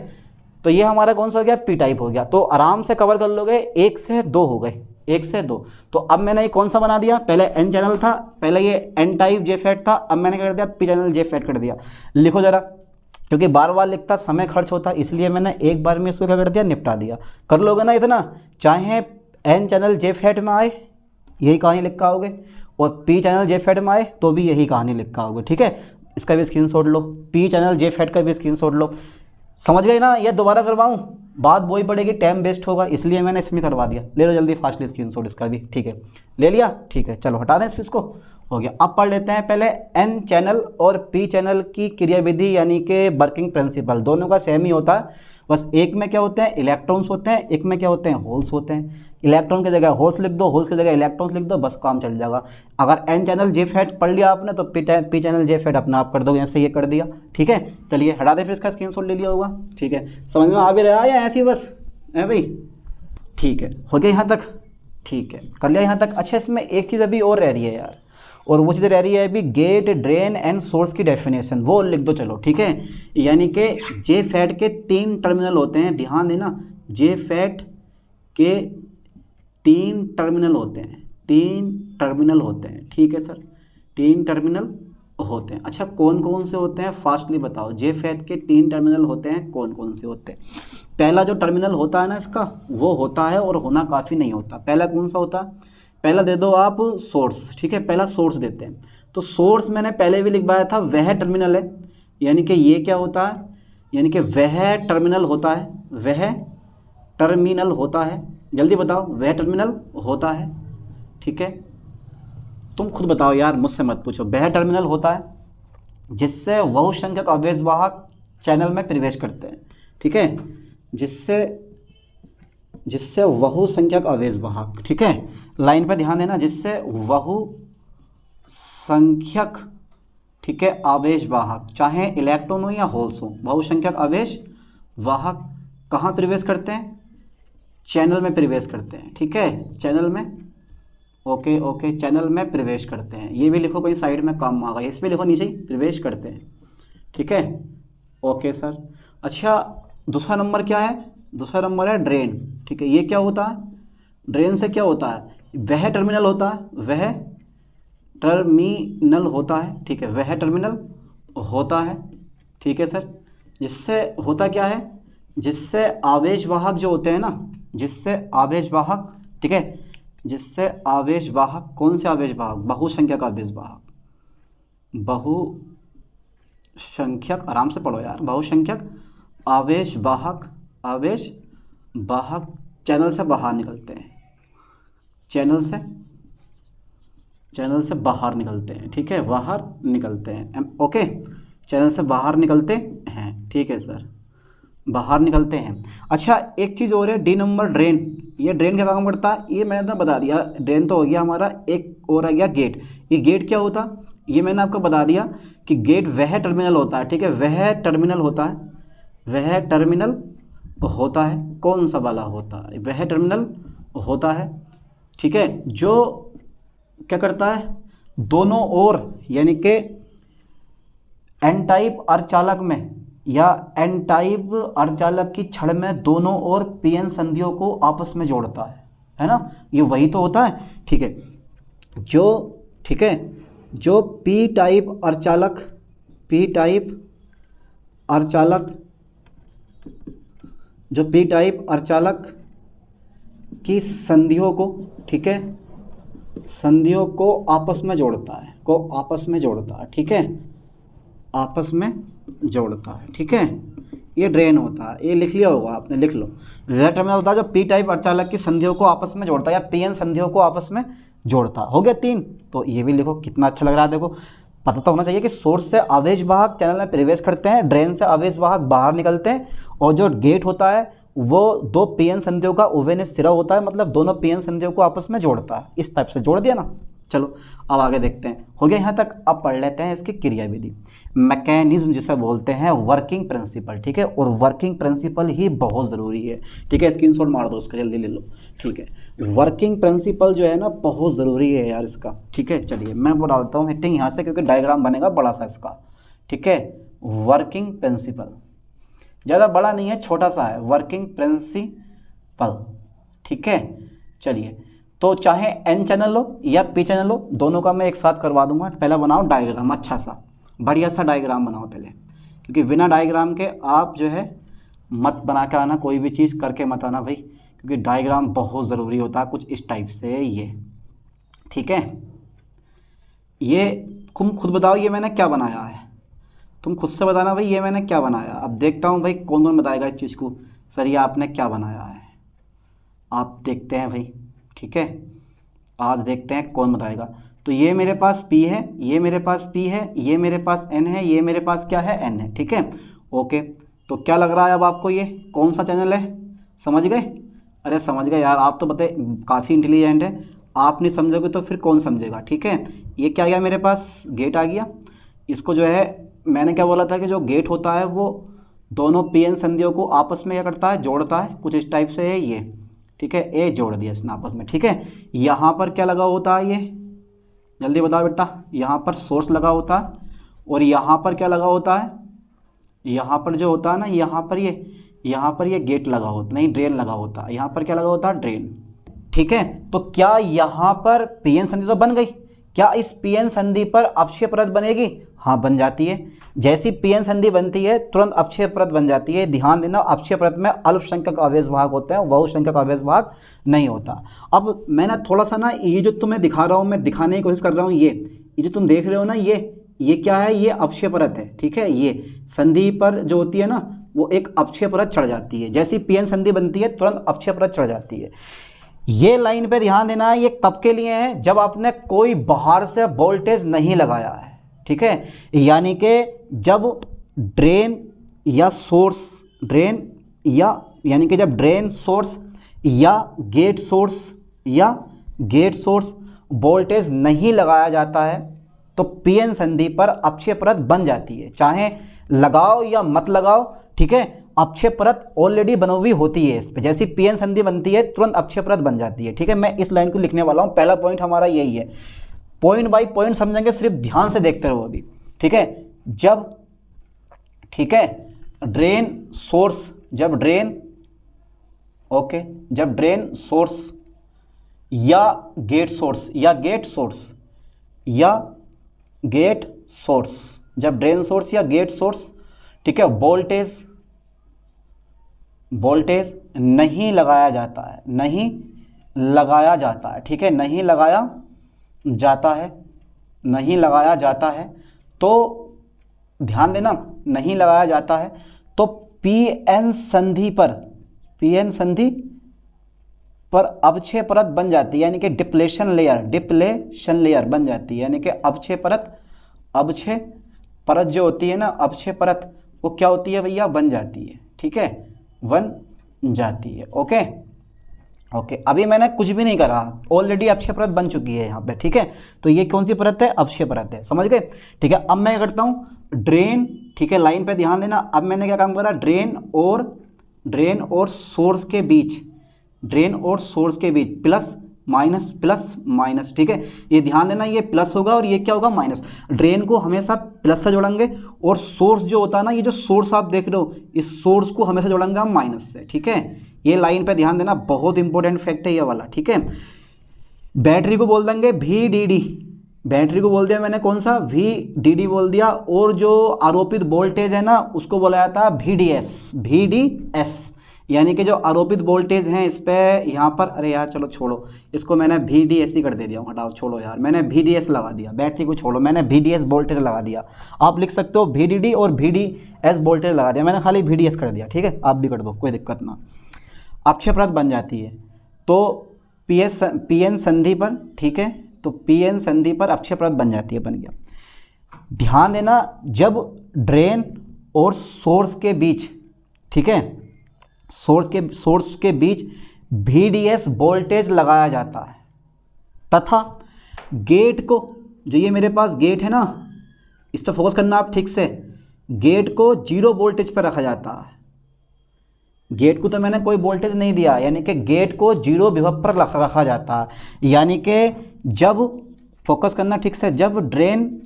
[SPEAKER 1] तो ये हमारा कौन सा हो गया? पी टाइप हो गया। तो आराम से कवर कर लोगे, 1 से 2 हो गए, 1 से 2। तो अब मैंने ये कौन सा बना दिया? पहले एन चैनल था, पहले ये एन टाइप जे फैट था, अब मैंने कर दिया पी चैनल जे फैट कर दिया। लिखो जरा, क्योंकि बार बार लिखता समय खर्च होता, इसलिए मैंने एक बार में इसको क्या कर दिया? निपटा दिया। कर लोगे ना इतना? चाहे एन चैनल जे फैट में आए यही कहानी लिख आओगे, और पी चैनल जे फैट में आए तो भी यही कहानी लिख आओगे, ठीक है। इसका भी स्क्रीनशॉट लो, पी चैनल जे फैट का भी स्क्रीनशॉट लो। समझ गए ना? ये दोबारा करवाऊँ? बात वही पड़ेगी, टाइम वेस्ट होगा, इसलिए मैंने इसमें करवा दिया। ले लो जल्दी फास्टली स्क्रीनशॉट इसका भी, ठीक है। ले लिया, ठीक है, चलो हटा दें इसको, हो गया। अब पढ़ लेते हैं पहले एन चैनल और पी चैनल की क्रियाविधि, यानी कि वर्किंग प्रिंसिपल। दोनों का सेम ही होता है, बस एक में क्या होते हैं? इलेक्ट्रॉन्स होते हैं, एक में क्या होते हैं? होल्स होते हैं। इलेक्ट्रॉन की जगह होल्स लिख दो, होल्स की जगह इलेक्ट्रॉन्स लिख दो, बस काम चल जाएगा। अगर एन चैनल जे फैट पढ़ लिया आपने तो पी चैनल जे फैट अपना आप कर दोगे, जैसे ये कर दिया, ठीक है। चलिए हटा दे, फिर इसका स्क्रीनशॉट ले लिया होगा, ठीक है। समझ में आ भी रहा है या ऐसे ही बस है भाई? ठीक है, हो गया यहाँ तक, ठीक है, कर लिया यहाँ तक। अच्छा, इसमें एक चीज़ अभी और रह रही है यार, और वो चीज़ रह रही है अभी, गेट, ड्रेन एंड सोर्स की डेफिनेशन, वो लिख दो चलो, ठीक है। यानी कि जे फैट के 3 टर्मिनल होते हैं, ध्यान देना, जे फैट के 3 टर्मिनल होते हैं, 3 टर्मिनल होते हैं, ठीक है सर, 3 टर्मिनल होते हैं। अच्छा, कौन कौन से होते हैं? फास्टली बताओ। जे फैट के 3 टर्मिनल होते हैं, कौन कौन से होते हैं? पहला जो टर्मिनल होता है ना इसका, वो होता है, और होना काफ़ी नहीं होता। पहला कौन सा होता है? पहला दे दो आप सोर्स, ठीक है, पहला सोर्स देते हैं। तो सोर्स मैंने पहले भी लिखवाया था, वह टर्मिनल है, यानी कि ये क्या होता है? यानी कि वह टर्मिनल होता है, वह टर्मिनल होता है। जल्दी बताओ, वह टर्मिनल होता है, ठीक है। तुम खुद बताओ यार, मुझसे मत पूछो। वह टर्मिनल होता है जिससे बहुसंख्यक अवयव वाहक चैनल में प्रवेश करते हैं, ठीक है, जिससे बहुसंख्यक अवयव वाहक, ठीक है, लाइन पे ध्यान देना, जिससे बहुसंख्यक, ठीक है, आवेश वाहक, चाहे इलेक्ट्रॉन हो या होल्स हो, बहुसंख्यक आवेश वाहक कहाँ प्रवेश करते हैं? चैनल में प्रवेश करते हैं, ठीक है, चैनल में, ओके, चैनल में प्रवेश करते हैं। ये भी लिखो कहीं साइड में, काम आ गया, इसमें लिखो नीचे ही, प्रवेश करते हैं, ठीक है, ओके सर। अच्छा, दूसरा नंबर क्या है? दूसरा नंबर है ड्रेन, ठीक है। ये क्या होता है? ड्रेन से क्या होता है? वह टर्मिनल होता है, वह टर्मिनल होता है, ठीक है, वह टर्मिनल होता है, ठीक है सर। जिससे होता क्या है? जिससे आवेश वाहक जो होते हैं ना, जिससे आवेश वाहक, ठीक है, जिससे आवेश वाहक, कौन से आवेश वाहक? बहुसंख्यक आवेश वाहक, बहुसंख्यक, आराम से पढ़ो यार, बहुसंख्यक आवेश वाहक आवेश वाहक चैनल से बाहर निकलते हैं, चैनल से बाहर निकलते हैं, ठीक है, बाहर निकलते हैं, ओके, चैनल से बाहर निकलते हैं, ठीक है सर, बाहर निकलते हैं। अच्छा एक चीज़ और है, डी नंबर ड्रेन, ये ड्रेन क्या काम करता है, ये मैंने बता दिया, ड्रेन तो हो गया हमारा, एक और आ गया गेट। ये गेट क्या होता, ये मैंने आपको बता दिया कि गेट वह टर्मिनल होता है, ठीक है, वह टर्मिनल होता है, वह टर्मिनल होता है, कौन सा वाला होता है, वह टर्मिनल होता है, ठीक है, जो क्या करता है, दोनों ओर यानी कि एन टाइप अर्धचालक में या एन टाइप अर्धचालक की छड़ में दोनों ओर पीएन संधियों को आपस में जोड़ता है ना, ये वही तो होता है, ठीक है, ठीक है, जो पी टाइप अर्धचालक जो पी टाइप अर्धचालक की संधियों को, ठीक है, संधियों को आपस में जोड़ता है, ठीक है, आपस में जोड़ता है, ठीक है, ये ड्रेन होता है, ये लिख लिया होगा आपने, लिख लो। वह टर्मिनल होता है जो पी टाइप अर्धचालक की संधियों को आपस में जोड़ता है या पीएन संधियों को आपस में जोड़ता है। हो गया 3, तो ये भी लिखो, कितना अच्छा लग रहा है, देखो पता तो होना चाहिए कि सोर्स से आवेश वाहक चैनल में प्रवेश करते हैं, ड्रेन से आवेश वाहक बाहर निकलते हैं, और जो गेट होता है वो 2 पीएन संधियों का उभयनिष्ठ सिरा होता है, मतलब दोनों पीएन संधियों को आपस में जोड़ता है। इस टाइप से जोड़ दिया ना। चलो अब आगे देखते हैं, हो गया यहाँ तक। अब पढ़ लेते हैं इसकी क्रियाविधि, मैकेनिज्म जिसे बोलते हैं, वर्किंग प्रिंसिपल, ठीक है, और वर्किंग प्रिंसिपल ही बहुत ज़रूरी है, ठीक है, स्क्रीनशॉट मार दो उसका, जल्दी ले लो, ठीक है, वर्किंग प्रिंसिपल जो है ना बहुत ज़रूरी है यार इसका, ठीक है। चलिए मैं बता देता हूँ हिटिंग यहाँ से, क्योंकि डायग्राम बनेगा बड़ा सा इसका, ठीक है, वर्किंग प्रिंसिपल ज़्यादा बड़ा नहीं है, छोटा सा है, वर्किंग प्रिंसिपल, ठीक है। चलिए तो चाहे एन चैनल हो या पी चैनल हो, दोनों का मैं एक साथ करवा दूंगा। पहला बनाओ डायग्राम, अच्छा सा बढ़िया सा डायग्राम बनाओ पहले, क्योंकि बिना डायग्राम के आप जो है मत बना के आना, कोई भी चीज़ करके मत आना भाई, क्योंकि डायग्राम बहुत ज़रूरी होता है। कुछ इस टाइप से ये, ठीक है, ये तुम खुद बताओ ये मैंने क्या बनाया है, तुम खुद से बताना भाई ये मैंने क्या बनाया। अब देखता हूँ भाई कौन कौन बताएगा इस चीज़ को, सर ये आपने क्या बनाया है, आप देखते हैं भाई, ठीक है, आज देखते हैं कौन बताएगा। तो ये मेरे पास P है, ये मेरे पास P है, ये मेरे पास N है, ये मेरे पास क्या है, N है, ठीक है, ओके। तो क्या लग रहा है अब आपको, ये कौन सा चैनल है, समझ गए? अरे समझ गए यार, आप तो बताए काफ़ी इंटेलिजेंट है, आप नहीं समझोगे तो फिर कौन समझेगा, ठीक है। ये क्या गया मेरे पास, गेट आ गया। इसको जो है मैंने क्या बोला था कि जो गेट होता है वो दोनों पीएन संधियों को आपस में क्या करता है, जोड़ता है, कुछ इस टाइप से है ये, ठीक है, ए जोड़ दिया इसने आपस में, ठीक है। यहाँ पर क्या लगा होता है, ये जल्दी बताओ बेटा, यहाँ पर सोर्स लगा होता है, और यहाँ पर क्या लगा होता है, यहाँ पर जो होता है ना, यहाँ पर ये गेट लगा होता, नहीं ड्रेन लगा होता है, यहाँ पर क्या लगा होता है, ड्रेन, ठीक है। तो क्या यहाँ पर पीएन संधि तो बन गई, क्या इस पीएन संधि पर अक्षीय परत बनेगी, हाँ बन जाती है। जैसी पीएन संधि बनती है तुरंत अक्षीय परत बन जाती है। ध्यान देना, अक्षीय परत में अल्पसंख्यक आवेश वाहक होते हैं, बहुसंख्यक आवेश वाहक नहीं होता। अब मैं ना थोड़ा सा ना ये जो तुम्हें दिखा रहा हूँ, मैं दिखाने की कोशिश कर रहा हूँ, ये जो तुम देख रहे हो ना, ये क्या है, ये अक्षीय परत है, ठीक है। ये संधि पर जो होती है ना वो एक अक्षीय परत चढ़ जाती है, जैसी पीएन संधि बनती है तुरंत अक्षीय परत चढ़ जाती है। ये लाइन पे ध्यान देना, ये कब के लिए है, जब आपने कोई बाहर से वोल्टेज नहीं लगाया है, ठीक है, यानी कि जब ड्रेन या सोर्स, यानी कि जब ड्रेन सोर्स या गेट सोर्स वोल्टेज नहीं लगाया जाता है तो पीएन संधि पर अक्षीय परत बन जाती है, चाहे लगाओ या मत लगाओ, ठीक है। अक्षीय परत ऑलरेडी बनी हुई होती है इस पे, जैसी पीएन संधि बनती है तुरंत अक्षीय परत बन जाती है, ठीक है। मैं इस लाइन को लिखने वाला हूं, पहला पॉइंट हमारा यही है, पॉइंट बाय पॉइंट समझेंगे, सिर्फ ध्यान से देखते रहो अभी, ठीक है। जब, ठीक है, ड्रेन सोर्स, जब ड्रेन सोर्स या गेट सोर्स जब ड्रेन सोर्स या गेट सोर्स, ठीक है, वोल्टेज नहीं लगाया जाता है, ठीक है, नहीं लगाया जाता है, तो ध्यान देना, नहीं लगाया जाता है तो पीएन संधि पर पी एन संधि पर अवक्षय परत बन जाती है, यानी कि डिप्लेशन लेयर बन जाती है, यानी कि अवक्षय परत जो होती है ना, अवक्षय परत वो क्या होती है भैया, बन जाती है। ठीक है, बन जाती है। ओके ओके, अभी मैंने कुछ भी नहीं करा, ऑलरेडी अवक्षय परत बन चुकी है यहाँ पे। ठीक है, तो ये कौन सी परत है, अवक्षय परत है, समझ गए। ठीक है, अब मैं क्या करता हूँ, ड्रेन, ठीक है, लाइन पे ध्यान देना। अब मैंने क्या काम करा, ड्रेन और सोर्स के बीच प्लस माइनस। ठीक है, ये ध्यान देना, ये प्लस होगा और ये क्या होगा, माइनस। ड्रेन को हमेशा प्लस से जोड़ेंगे और सोर्स जो होता है ना, ये जो सोर्स आप देख रहे हो, इस सोर्स को हमेशा जोड़ेंगे हम माइनस से। ठीक है, ये लाइन पे ध्यान देना, बहुत इंपॉर्टेंट फैक्ट है ये वाला। ठीक है, बैटरी को बोल देंगे VDD, बैटरी को बोल दिया मैंने कौन सा, VDD बोल दिया, और जो आरोपित वोल्टेज है ना, उसको बोला जाता है VDS, यानी कि जो आरोपित वोल्टेज हैं इस पे यहाँ पर, अरे यार चलो छोड़ो, इसको मैंने VDS ही कर दे दिया, हटाओ छोड़ो यार, मैंने VDS लगा दिया, बैटरी को छोड़ो, मैंने VDS वोल्टेज लगा दिया। आप लिख सकते हो VDD और VDS वोल्टेज लगा दिया, मैंने खाली VDS कर दिया। ठीक है, आप भी कर दो, कोई दिक्कत ना। अवक्षय परत बन जाती है तो PN संधि पर, ठीक है, तो PN संधि पर अवक्षय परत बन जाती है, बन गया। ध्यान देना, जब ड्रेन और सोर्स के बीच, ठीक है, सोर्स के बीच VDS वोल्टेज लगाया जाता है तथा गेट को, जो ये मेरे पास गेट है ना, इस पर फोकस करना आप ठीक से, गेट को 0 वोल्टेज पर रखा जाता है। गेट को तो मैंने कोई वोल्टेज नहीं दिया, यानी कि गेट को 0 विभव पर रखा जाता है, यानी कि जब, फोकस करना ठीक से, जब ड्रेन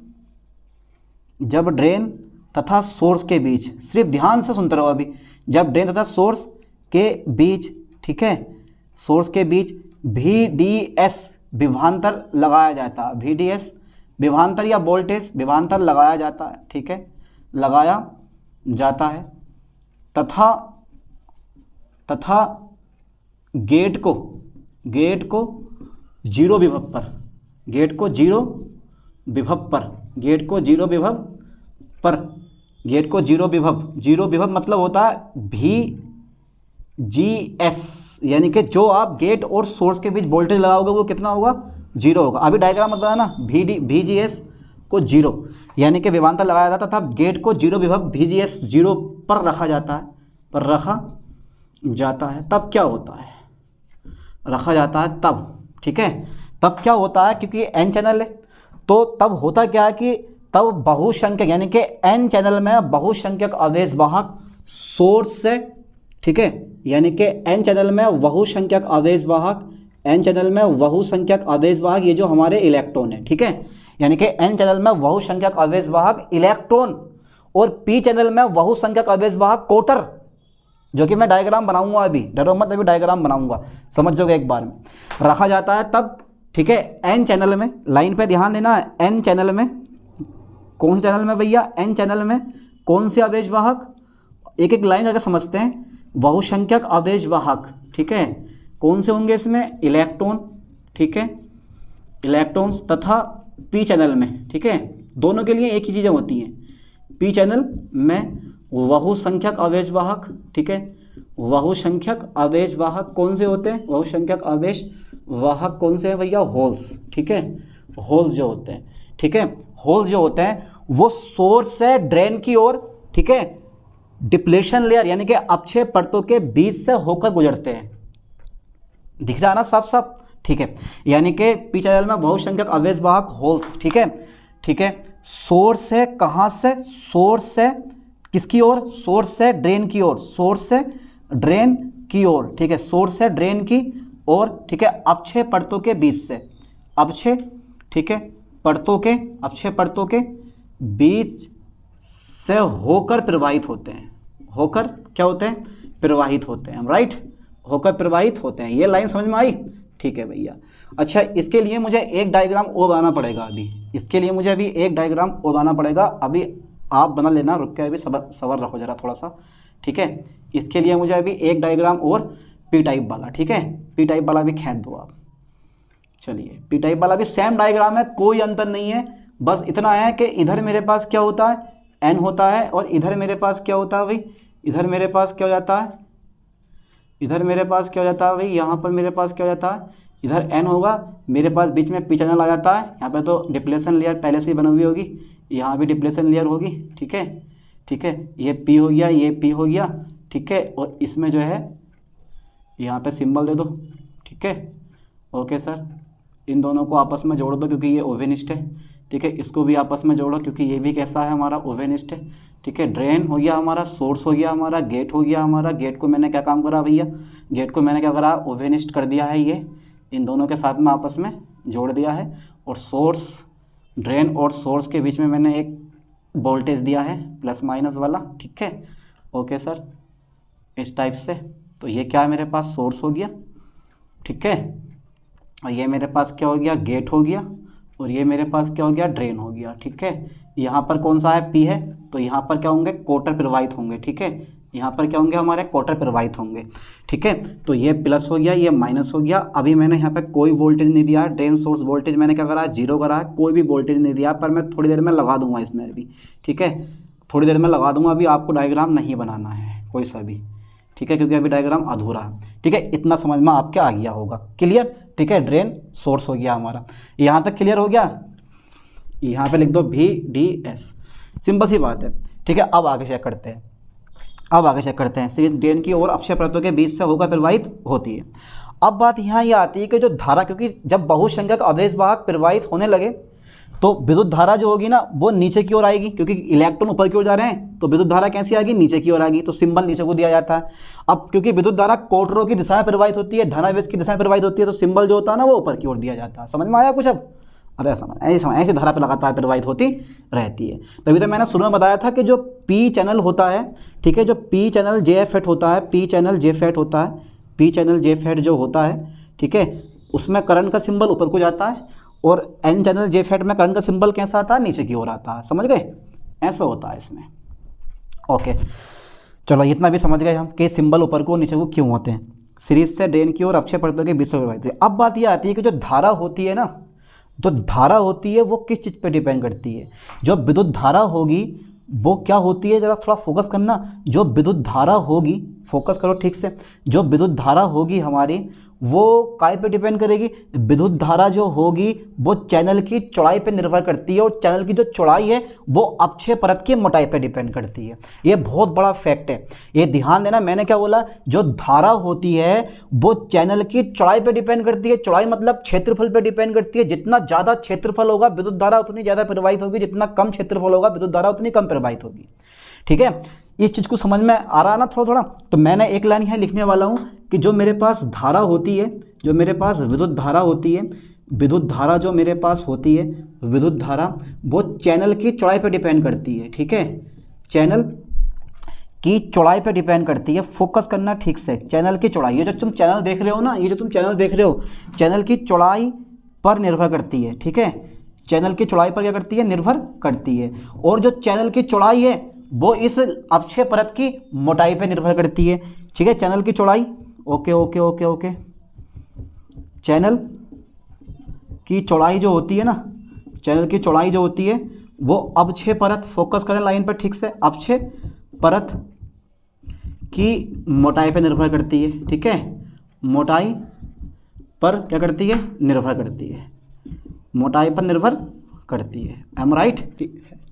[SPEAKER 1] तथा सोर्स के बीच, सिर्फ ध्यान से सुनते रहो अभी, जब ड्रेन तथा सोर्स के बीच, ठीक है, सोर्स के बीच VDS विभवांतर लगाया जाता है, VDS विभवांतर या वोल्टेज विभवांतर लगाया जाता है। ठीक है, लगाया जाता है तथा गेट को 0 विभव पर, गेट को 0 विभव मतलब होता है VGS, यानी कि जो आप गेट और सोर्स के बीच वोल्टेज लगाओगे वो कितना होगा, 0 होगा। अभी डायग्राम मत बताना, VGS को 0, यानी कि विभवांतर लगाया जाता तथा गेट को 0 विभव VGS 0 पर रखा जाता है, तब क्या होता है, रखा जाता है तब, ठीक है, तब क्या होता है, क्योंकि N चैनल है तो तब होता क्या है कि तब बहुसंख्यक, यानी कि N चैनल में बहुसंख्यक आवेश वाहक सोर्स से, ठीक है, यानी कि N चैनल में बहुसंख्यक आवेश वाहक, ये जो हमारे इलेक्ट्रॉन है, ठीक है, यानी कि N चैनल में बहुसंख्यक आवेश वाहक इलेक्ट्रॉन और P चैनल में बहुसंख्यक आवेश वाहक कोटर, जो कि मैं डायग्राम बनाऊंगा, अभी डरो मत, अभी डायग्राम बनाऊंगा, समझ जाओगे एक बार में, रखा जाता है तब। ठीक है, N चैनल में, लाइन पे ध्यान देना, N चैनल में, कौन से चैनल में भैया, N चैनल में कौन से आवेश वाहक, एक एक लाइन करके समझते हैं। बहुसंख्यक आवेश वाहक, ठीक है, कौन से होंगे इसमें, इलेक्ट्रॉन, ठीक है, इलेक्ट्रॉन्स तथा P चैनल में, ठीक है, दोनों के लिए एक ही चीज़ें होती हैं। P चैनल में बहुसंख्यक आवेश वाहक, ठीक है, बहुसंख्यक आवेश वाहक कौन से होते हैं, बहुसंख्यक आवेश वाहक कौन से हैं भैया, होल्स, ठीक है, होल्स जो होते हैं, ठीक है, होल्स जो होते हैं वो सोर्स से ड्रेन की ओर, ठीक है, डिप्लेशन लेयर यानी कि अक्षय परतों के बीच से होकर गुजरते हैं। दिख रहा है ना साफ साफ, ठीक है, यानी कि पी चैनल में बहुसंख्यक आवेश वाहक होल्स, ठीक है, ठीक है, सोर्स से, कहाँ से, सोर्स से किसकी ओर, सोर्स से ड्रेन की ओर, सोर्स से ड्रेन की ओर, ठीक है, सोर्स से ड्रेन की ओर, ठीक है, अक्षय परतों के बीच से, अक्षय, ठीक है, परतों के, अक्षय परतों के बीच से होकर प्रवाहित होते हैं, होकर क्या होते हैं, प्रवाहित होते हैं, राइट, होकर प्रवाहित होते हैं। ये लाइन समझ में आई, ठीक है भैया। अच्छा, इसके लिए मुझे एक डायग्राम और बनाना पड़ेगा, अभी इसके लिए मुझे अभी एक डायग्राम और बनाना पड़ेगा, अभी आप बना लेना, रुक के अभी सबर रखो जरा थोड़ा सा, ठीक है, इसके लिए मुझे अभी एक डायग्राम और पी टाइप वाला, ठीक है, पी टाइप वाला भी खींच दो आप। चलिए, पी टाइप वाला भी सेम डायग्राम है, कोई अंतर नहीं है, बस इतना है कि इधर मेरे पास क्या होता है, एन होता है, और इधर मेरे पास क्या होता है भाई, इधर मेरे पास क्या हो जाता है, इधर मेरे पास क्या हो जाता है भाई, यहाँ पर मेरे पास क्या हो जाता है, इधर n होगा, मेरे पास बीच में पी चैनल आ जाता है। यहाँ पे तो डिप्लेशन लेयर पहले से ही बनी हुई होगी, यहाँ भी डिप्लेशन लेयर होगी। ठीक है, ठीक है, ये p हो गया, ये p हो गया। ठीक है, और इसमें जो है यहाँ पे सिंबल दे दो। ठीक है, ओके सर, इन दोनों को आपस में जोड़ दो क्योंकि ये ओवेनिस्ट है। ठीक है, इसको भी आपस में जोड़ो क्योंकि ये भी कैसा है, हमारा ओवेनिस्ट है। ठीक है, ड्रेन हो गया हमारा, सोर्स हो गया हमारा, गेट हो गया हमारा। गेट को मैंने क्या काम करा भैया, गेट को मैंने क्या करा, ओवेनिस्ट कर दिया है। ये इन दोनों के साथ में आपस में जोड़ दिया है। और सोर्स, ड्रेन और सोर्स के बीच में मैंने एक वोल्टेज दिया है प्लस माइनस वाला। ठीक है, ओके सर, इस टाइप से। तो ये क्या है, मेरे पास सोर्स हो गया। ठीक है, और ये मेरे पास क्या हो गया, गेट हो गया। और ये मेरे पास क्या हो गया, ड्रेन हो गया। ठीक है, यहाँ पर कौन सा है, पी है, तो यहाँ पर क्या होंगे, क्वार्टर प्रवाहित होंगे। ठीक है, यहाँ पर क्या होंगे, हमारे क्वार्टर प्रवाहित होंगे। ठीक है, तो ये प्लस हो गया, ये माइनस हो गया। अभी मैंने यहाँ पे कोई वोल्टेज नहीं दिया, ड्रेन सोर्स वोल्टेज मैंने क्या करा, जीरो करा है, कोई भी वोल्टेज नहीं दिया, पर मैं थोड़ी देर में लगा दूंगा इसमें अभी। ठीक है, थोड़ी देर में लगा दूंगा, अभी आपको डायग्राम नहीं बनाना है कोई सा भी। ठीक है, क्योंकि अभी डायग्राम अधूरा है। ठीक है, इतना समझ में आपके आ गया होगा, क्लियर। ठीक है, ड्रेन सोर्स हो गया हमारा, यहाँ तक क्लियर हो गया। यहाँ पे लिख दो VDS, सिंपल सी बात है। ठीक है, अब आगे चेक करते हैं, अब आगे चेक करते हैं। सीरीज ड्रेन की ओर अक्षय परतों के बीच से होकर प्रवाहित होती है। अब बात यहाँ ये आती है कि जो धारा, क्योंकि जब बहुसंख्यक आवेश वाहक प्रवाहित होने लगे तो विद्युत धारा जो होगी ना वो नीचे की ओर आएगी, क्योंकि इलेक्ट्रॉन ऊपर की ओर जा रहे हैं तो विद्युत धारा कैसी आएगी, नीचे की ओर आएगी। तो सिंबल नीचे को दिया जाता है। अब क्योंकि विद्युत धारा कोटरों की दिशा में प्रवाहित होती है, धनावेश की दिशा में प्रवाहित होती है, तो सिंबल जो होता है ना वो ऊपर की ओर दिया जाता है। समझ में आया कुछ अब? अरे समझ, ऐसी धारा पर लगातार प्रवाहित होती रहती है। तभी तो मैंने शुरू में बताया था कि जो पी चैनल होता है, ठीक है, जो पी चैनल JFET होता है, पी चैनल JFET होता है, पी चैनल JFET जो होता है, ठीक है, उसमें करंट का सिंबल ऊपर को जाता है। और एन चैनल JFET में करंट का सिंबल कैसा आता है, नीचे की ओर आता है। समझ गए? ऐसा होता है इसमें। ओके, चलो इतना भी समझ गए हम कि सिंबल ऊपर को नीचे को क्यों होते हैं। सीरीज से ड्रेन की ओर अक्षय परतों के बीच से प्रवाहित होती है। अब बात ये आती है कि जो धारा होती है ना, तो धारा होती है वो किस चीज़ पे डिपेंड करती है। जो विद्युत धारा होगी वो क्या होती है, जरा थोड़ा फोकस करना। जो विद्युत धारा होगी, फोकस करो ठीक से, जो विद्युत धारा होगी हमारी वो काय पे डिपेंड करेगी। विद्युत धारा जो होगी वो चैनल की चौड़ाई पे निर्भर करती है, और चैनल की जो चौड़ाई है वो अक्षय परत की मोटाई पे डिपेंड करती है। ये बहुत बड़ा फैक्ट है, ये ध्यान देना। मैंने क्या बोला, जो धारा होती है वो चैनल की चौड़ाई पे डिपेंड करती है। चौड़ाई मतलब क्षेत्रफल पे डिपेंड करती है। जितना ज़्यादा क्षेत्रफल होगा विद्युत धारा उतनी ज़्यादा प्रवाहित होगी, जितना कम क्षेत्रफल होगा विद्युत धारा उतनी कम प्रवाहित होगी। ठीक है, इस चीज़ को समझ में आ रहा ना थोड़ा थोड़ा। तो मैंने एक लाइन यहाँ लिखने वाला हूँ कि जो मेरे पास धारा होती है, जो मेरे पास विद्युत धारा होती है, विद्युत धारा जो मेरे पास होती है, विद्युत धारा वो चैनल की चौड़ाई पर डिपेंड करती है। ठीक है, चैनल की चौड़ाई पर डिपेंड करती है। फोकस करना ठीक से, चैनल की चौड़ाई, ये जो तुम चैनल देख रहे हो ना, ये जो तुम चैनल देख रहे हो, चैनल की चौड़ाई पर निर्भर करती है। ठीक है, चैनल की चौड़ाई पर क्या करती है, निर्भर करती है। और जो चैनल की चौड़ाई है वो इस अक्षय परत की मोटाई पर निर्भर करती है। ठीक है, चैनल की चौड़ाई, okay okay okay okay, channel की चौड़ाई जो होती है ना, चैनल की चौड़ाई जो होती है वो अक्षय परत, फोकस करें लाइन पर ठीक से, अक्षय परत की मोटाई पर निर्भर करती है। ठीक है, मोटाई पर क्या करती है, निर्भर करती है, मोटाई पर निर्भर करती है। Am right?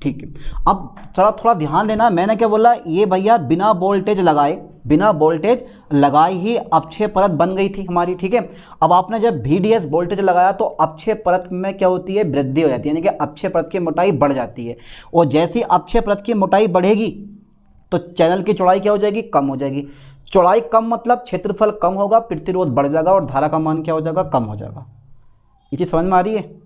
[SPEAKER 1] ठीक है, अब चलो थोड़ा ध्यान देना। मैंने क्या बोला, ये भैया बिना वोल्टेज लगाए, बिना वोल्टेज लगाए ही अक्षय परत बन गई थी हमारी। ठीक है, अब आपने जब VDS वोल्टेज लगाया तो अक्षय परत में क्या होती है, वृद्धि हो जाती है, यानी कि अक्षय परत की मोटाई बढ़ जाती है। और जैसी अक्षय परत की मोटाई बढ़ेगी तो चैनल की चौड़ाई क्या हो जाएगी, कम हो जाएगी। चौड़ाई कम मतलब क्षेत्रफल कम होगा, प्रतिरोध बढ़ जाएगा और धारा का मान क्या हो जाएगा, कम हो जाएगा। ये चीज़ समझ में आ रही है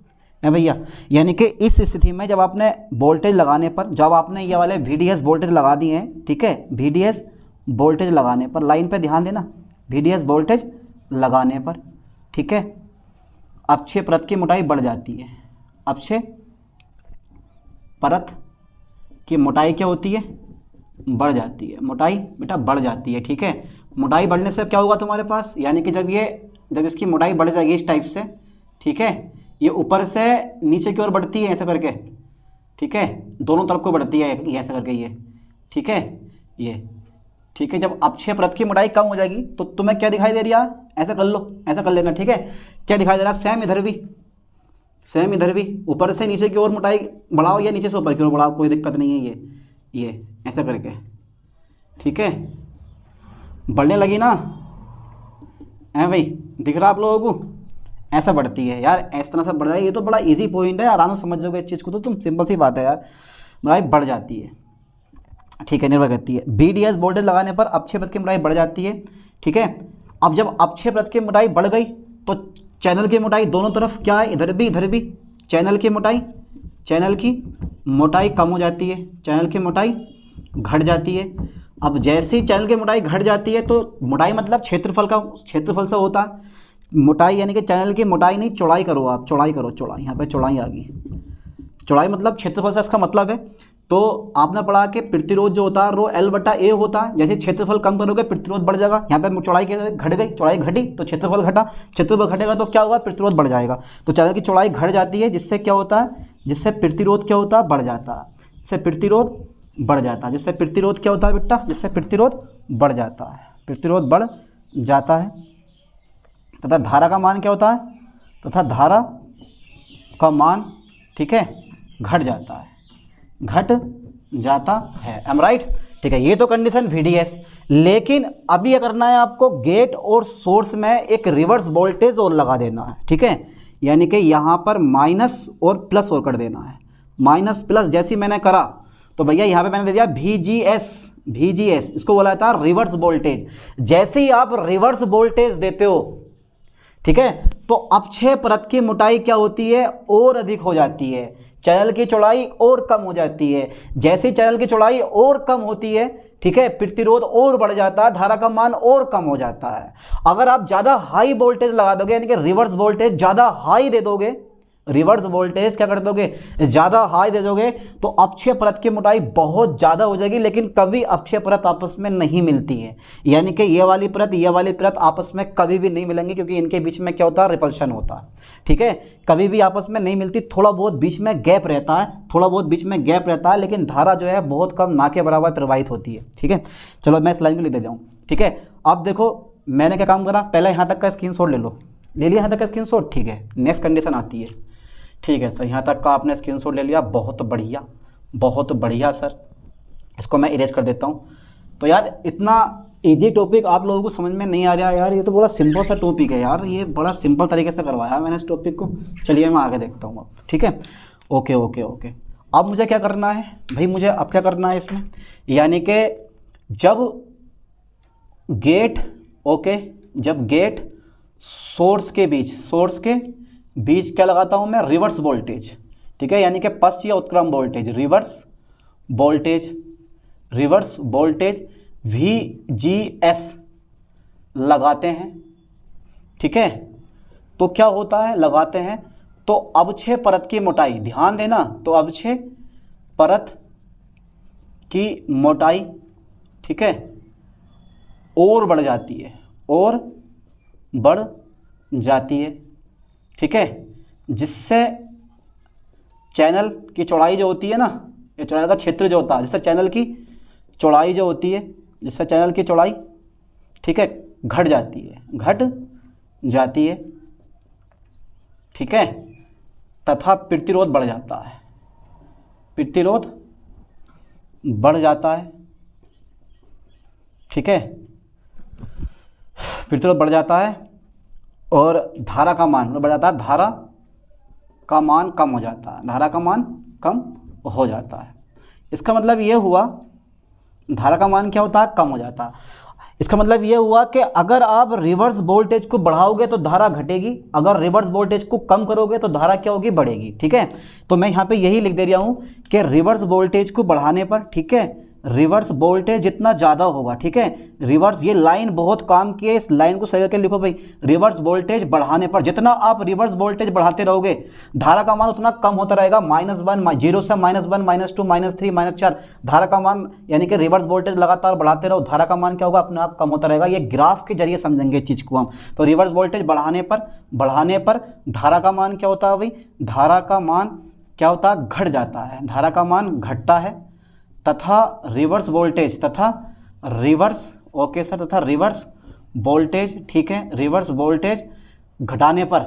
[SPEAKER 1] भैया? यानी कि इस स्थिति में जब आपने वोल्टेज लगाने पर, जब आपने ये वाले VDS वोल्टेज लगा दिए हैं, ठीक है, VDS वोल्टेज लगाने पर, लाइन पे ध्यान देना, VDS वोल्टेज लगाने पर, ठीक है, अक्षय परत की मोटाई बढ़ जाती है। अक्षय परत की मोटाई क्या होती है, बढ़ जाती है। मोटाई बेटा बढ़ जाती है। ठीक है, मोटाई बढ़ने से क्या होगा तुम्हारे पास, यानी कि जब इसकी मोटाई बढ़ जाएगी इस टाइप से, ठीक है, ये ऊपर से नीचे की ओर बढ़ती है ऐसे करके, ठीक है, दोनों तरफ को बढ़ती है ये ऐसे करके, ये ठीक है, ये ठीक है, जब अक्षय परत की मोटाई कम हो जाएगी तो तुम्हें क्या दिखाई दे रही है, ऐसा कर लो, ऐसा कर लेना, ठीक है। क्या दिखाई दे रहा है, सेम इधर भी, सेम इधर भी, ऊपर से नीचे की ओर मोटाई बढ़ाओ या नीचे से ऊपर की ओर बढ़ाओ, कोई दिक्कत नहीं है। ये ऐसा करके, ठीक है, बढ़ने लगी ना, है भाई, दिख रहा आप लोगों को, ऐसा बढ़ती है यार, इस तरह से बढ़ जाएगी। ये तो बड़ा इजी पॉइंट है, आराम से समझ जाओगे इस चीज़ को, तो तुम सिंपल सी बात है यार, मोटाई बढ़ जाती है, ठीक है, निर्भर करती है। BDS वोल्टेज लगाने पर अक्षय परत की मोटाई बढ़ जाती है, ठीक है। अब जब अक्षय परत की मोटाई बढ़ गई तो चैनल की मोटाई दोनों तरफ क्या है, इधर भी चैनल की मोटाई कम हो जाती है, चैनल की मोटाई घट जाती है। अब जैसे ही चैनल की मोटाई घट जाती है तो मोटाई मतलब क्षेत्रफल से होता है, मोटाई यानी कि चैनल की मोटाई नहीं, चौड़ाई करो आप, चौड़ाई करो, चौड़ाई, यहाँ पे चौड़ाई आ गई, चौड़ाई मतलब क्षेत्रफल से इसका मतलब है। तो आपने पढ़ा कि प्रतिरोध जो होता है रो L/A होता है, जैसे क्षेत्रफल कम करोगे प्रतिरोध बढ़ जाएगा। यहाँ पे चौड़ाई घट गई, चौड़ाई घटी तो क्षेत्रफल घटा, क्षेत्रफल घटेगा तो क्या होगा, प्रतिरोध बढ़ जाएगा। तो चैनल की चौड़ाई घट जाती है, जिससे क्या होता है, जिससे प्रतिरोध क्या होता है, बढ़ जाता है, जिससे प्रतिरोध बढ़ जाता है, जिससे प्रतिरोध क्या होता है बेटा, जिससे प्रतिरोध बढ़ जाता है, प्रतिरोध बढ़ जाता है। तथा धारा का मान क्या होता है, तथा धारा का मान, ठीक है, घट जाता है, घट जाता है, एम राइट, ठीक है। ये तो कंडीशन VDS। लेकिन अभी ये करना है आपको, गेट और सोर्स में एक रिवर्स वोल्टेज और लगा देना है, ठीक है, यानी कि यहाँ पर माइनस और प्लस और कर देना है, माइनस प्लस जैसे मैंने करा तो भैया यहाँ पे मैंने दे दिया VGS, इसको बोला जाता है रिवर्स वोल्टेज। जैसे ही आप रिवर्स वोल्टेज देते हो, ठीक है, तो अक्षय परत की मोटाई क्या होती है, और अधिक हो जाती है, चैनल की चौड़ाई और कम हो जाती है। जैसे चैनल की चौड़ाई और कम होती है, ठीक है, प्रतिरोध और बढ़ जाता है, धारा का मान और कम हो जाता है। अगर आप ज़्यादा हाई वोल्टेज लगा दोगे, यानी कि रिवर्स वोल्टेज ज़्यादा हाई दे दोगे, रिवर्स वोल्टेज क्या कर दोगे, ज़्यादा हाई दे दोगे, तो अक्षय परत की मोटाई बहुत ज़्यादा हो जाएगी, लेकिन कभी अक्षय परत आपस में नहीं मिलती है। यानी कि ये वाली परत आपस में कभी भी नहीं मिलेंगी, क्योंकि इनके बीच में क्या होता है, रिपल्शन होता है, ठीक है, कभी भी आपस में नहीं मिलती। थोड़ा बहुत बीच में गैप रहता है, लेकिन धारा जो है बहुत कम, ना के बराबर प्रवाहित होती है, ठीक है। चलो मैं इस लाइन को लिख दे जाऊँ, ठीक है। अब देखो मैंने क्या काम करा, पहले यहाँ तक का स्क्रीनशॉट ले लिया यहाँ तक का स्क्रीनशॉट, ठीक है। नेक्स्ट कंडीशन आती है, ठीक है सर, यहाँ तक का आपने स्क्रीनशॉट ले लिया, बहुत बढ़िया सर, इसको मैं इरेज कर देता हूँ। तो यार इतना इजी टॉपिक आप लोगों को समझ में नहीं आ रहा यार, ये तो बड़ा सिंपल सा टॉपिक है यार, ये बड़ा सिंपल तरीके से करवाया मैंने इस टॉपिक को। चलिए मैं आगे देखता हूँ अब, ठीक है, ओके। अब मुझे क्या करना है भाई, मुझे अब क्या करना है इसमें, यानी कि जब गेट सोर्स के बीच क्या लगाता हूं मैं, रिवर्स वोल्टेज, ठीक है, यानी कि पश्च या उत्क्रम वोल्टेज, रिवर्स वोल्टेज VGS लगाते हैं, ठीक है। तो क्या होता है, लगाते हैं तो अक्षय परत की मोटाई, ध्यान देना, तो अक्षय परत की मोटाई, ठीक है, और बढ़ जाती है, ठीक है, जिससे चैनल की चौड़ाई जो होती है ना, ये चैनल का क्षेत्र जो होता है, जिससे चैनल की चौड़ाई जो होती है, ठीक है, घट जाती है, ठीक है, तथा प्रतिरोध बढ़ जाता है, ठीक है, प्रतिरोध बढ़ जाता है और धारा का मान बढ़ जाता है, धारा का मान कम हो जाता है। इसका मतलब ये हुआ, धारा का मान क्या होता है, कम हो जाता है। इसका मतलब ये हुआ कि अगर आप रिवर्स वोल्टेज को बढ़ाओगे तो धारा घटेगी, अगर रिवर्स वोल्टेज को कम करोगे तो धारा क्या होगी, बढ़ेगी, ठीक है। तो मैं यहाँ पे यही लिख दे रहा हूँ कि रिवर्स वोल्टेज को बढ़ाने पर, ठीक है, रिवर्स वोल्टेज जितना ज़्यादा होगा, ठीक है, रिवर्स, ये लाइन बहुत काम की है, इस लाइन को सही करके लिखो भाई, रिवर्स वोल्टेज बढ़ाने पर, जितना आप रिवर्स वोल्टेज बढ़ाते रहोगे धारा का मान उतना कम होता रहेगा, -1, 0 से -1, -2, -3, -4, धारा का मान, यानी कि रिवर्स वोल्टेज लगातार बढ़ाते रहो, धारा का मान क्या होगा, अपने आप कम होता रहेगा। ये ग्राफ के जरिए समझेंगे इस चीज़ को हम। तो रिवर्स वोल्टेज बढ़ाने पर धारा का मान क्या होता है भाई, धारा का मान क्या होता है, घट जाता है, धारा का मान घटता है, तथा रिवर्स रिवर्स, ओके सर, तथा रिवर्स वोल्टेज, ठीक है, रिवर्स वोल्टेज घटाने पर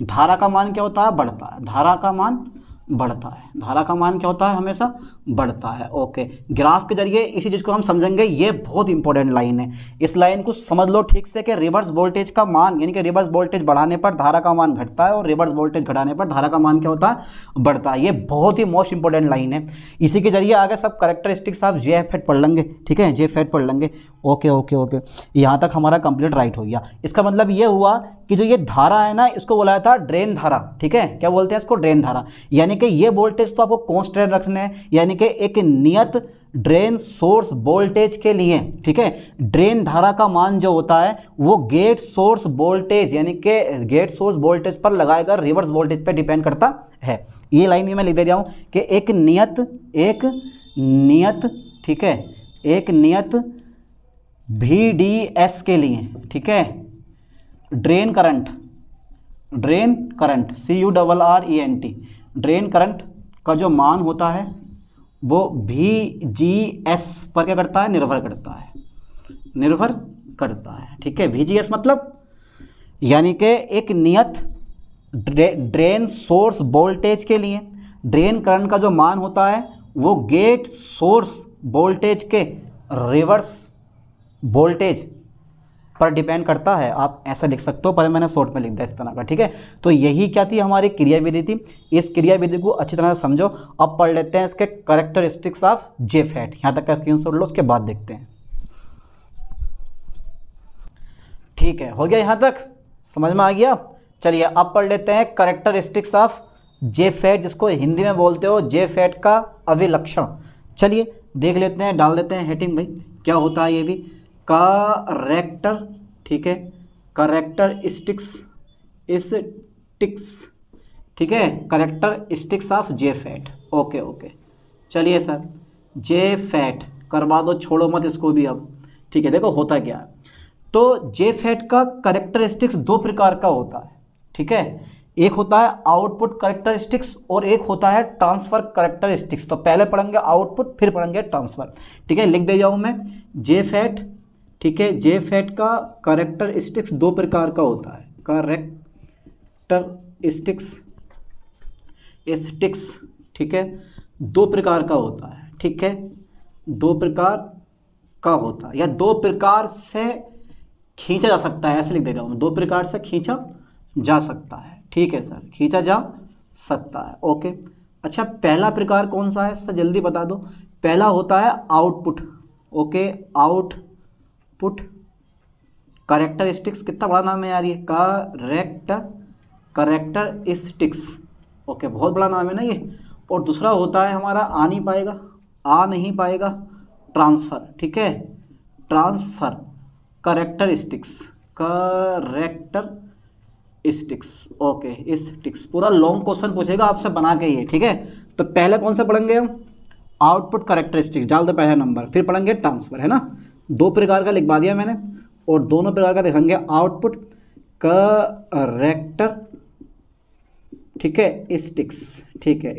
[SPEAKER 1] धारा का मान क्या होता है, बढ़ता है, धारा का मान बढ़ता है, धारा का मान क्या होता है, हमेशा बढ़ता है। ओके, ग्राफ के जरिए इसी चीज़ को हम समझेंगे, ये बहुत इंपॉर्टेंट लाइन है, इस लाइन को समझ लो ठीक से कि रिवर्स वोल्टेज का मान, यानी कि रिवर्स वोल्टेज बढ़ाने पर धारा का मान घटता है और रिवर्स वोल्टेज घटाने पर धारा का मान क्या होता है, बढ़ता है। ये बहुत ही मोस्ट इंपॉर्टेंट लाइन है, इसी के जरिए आगे सब कैरेक्टरिस्टिक्स आप JFET पढ़ लेंगे, ठीक है, JFET पढ़ लेंगे। ओके ओके ओके, यहाँ तक हमारा कंप्लीट राइट हो गया। इसका मतलब ये हुआ कि जो ये धारा है ना, इसको बोला था ड्रेन धारा, ठीक है, क्या बोलते हैं इसको, ड्रेन धारा, यानी कि ये वोल्टेज तो आपको कांस्टेंट रखने हैं, यानी कि एक नियत ड्रेन सोर्स वोल्टेज के लिए, ठीक है, ड्रेन धारा का मान जो होता है वो गेट सोर्स वोल्टेज, यानी कि गेट सोर्स वोल्टेज पर लगाए गए रिवर्स वोल्टेज पर डिपेंड करता है। ये लाइन भी मैं लिख दे रहा हूँ कि एक नियत, ठीक है, एक नियत VDS के लिए, ठीक है, drain current CURRENT, drain current का जो मान होता है वो VGS पर क्या करता है, निर्भर करता है, ठीक है। VGS मतलब यानी कि एक नियत ड्रेन सोर्स वोल्टेज के लिए ड्रेन करंट का जो मान होता है वो गेट सोर्स वोल्टेज के रिवर्स वोल्टेज पर डिपेंड करता है। आप ऐसा लिख सकते हो, पर मैंने शॉर्ट में लिख दिया इस तरह का, ठीक है। तो यही क्या थी, हमारी क्रियाविधि थी। इस क्रियाविधि को अच्छी तरह से समझो। अब पढ़ लेते हैं इसके कैरेक्टरिस्टिक्स ऑफ JFET। यहाँ तक का स्क्रीनशॉट लो, उसके बाद देखते हैं। ठीक है, हो गया, यहाँ तक समझ में आ गया। चलिए अब पढ़ लेते हैं कैरेक्टरिस्टिक्स ऑफ JFET, जिसको हिंदी में बोलते हो JFET का अभिलक्षण। चलिए देख लेते हैं, डाल देते हैं हेडिंग भाई, क्या होता है ये भी, कैरेक्टर, ठीक है, कैरेक्टरिस्टिक्स, ठीक है, characteristics of JFET। Okay okay, चलिए सर JFET करवा दो, छोड़ो मत इसको भी अब, ठीक है। देखो होता क्या है, तो JFET का कैरेक्टरिस्टिक्स दो प्रकार का होता है, ठीक है। एक होता है आउटपुट कैरेक्टरिस्टिक्स और एक होता है ट्रांसफर कैरेक्टरिस्टिक्स। तो पहले पढ़ेंगे आउटपुट, फिर पढ़ेंगे ट्रांसफर, ठीक है। लिख दे जाऊँ मैं JFET, ठीक है, JFET का कैरेक्टरिस्टिक्स दो प्रकार का होता है, कैरेक्टरिस्टिक्स, ठीक है, दो प्रकार का होता है, ठीक है, दो प्रकार का होता है, या दो प्रकार से खींचा जा सकता है, ऐसे लिख दे रहा हूँ, दो प्रकार से खींचा जा सकता है, ठीक है सर, खींचा जा सकता है। ओके, अच्छा पहला प्रकार कौन सा है सर, जल्दी बता दो। पहला होता है आउटपुट, ओके, आउटपुट कैरेक्टरिस्टिक्स, कितना बड़ा नाम है यार ये, कैरेक्टरिस्टिक्स, ओके, बहुत बड़ा नाम है ना ये। और दूसरा होता है हमारा आ नहीं पाएगा ट्रांसफ़र, ठीक है, ट्रांसफ़र कैरेक्टरिस्टिक्स, ओके, स्टिक्स, पूरा लॉन्ग क्वेश्चन पूछेगा आपसे बना के ये, ठीक है। तो पहले कौन सा पढ़ेंगे हम, आउटपुट कैरेक्टरिस्टिक्स, डाल दो पहला नंबर, फिर पढ़ेंगे ट्रांसफर, है ना। दो प्रकार का लिखवा दिया मैंने, और दोनों प्रकार का दिखाएंगे, आउटपुट कैरेक्टर, ठीक है,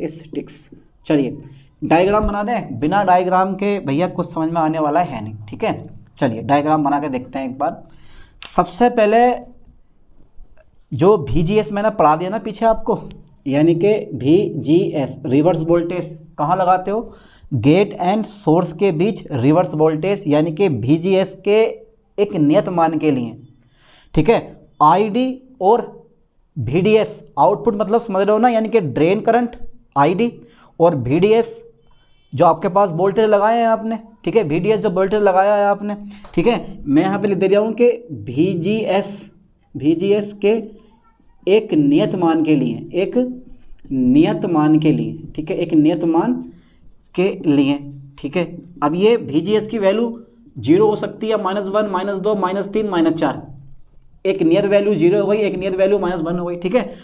[SPEAKER 1] स्टिक्स। चलिए डायग्राम बना दें, बिना डायग्राम के भैया कुछ समझ में आने वाला है नहीं, ठीक है। चलिए डायग्राम बना के देखते हैं एक बार। सबसे पहले जो VGS मैंने पढ़ा दिया ना पीछे आपको, यानी कि VGS रिवर्स वोल्टेज कहाँ लगाते हो, गेट एंड सोर्स के बीच रिवर्स वोल्टेज, यानी कि VGS के एक नियत मान के लिए, ठीक है। ID और VDS, आउटपुट मतलब समझ रहे हो ना, यानी कि ड्रेन करंट ID और VDS जो आपके पास वोल्टेज लगाए हैं आपने, ठीक है, VDS जो वोल्टेज लगाया है आपने, ठीक है। मैं यहाँ पे लिख दे रहा हूँ कि VGS के एक नियत मान के लिए, ठीक है, एक नियत मान के लिए, ठीक है। अब ये VGS की वैल्यू 0 हो सकती है, -1, -2, -3, -4, एक नियत वैल्यू 0 हो गई, एक नियत वैल्यू -1 हो गई, ठीक है।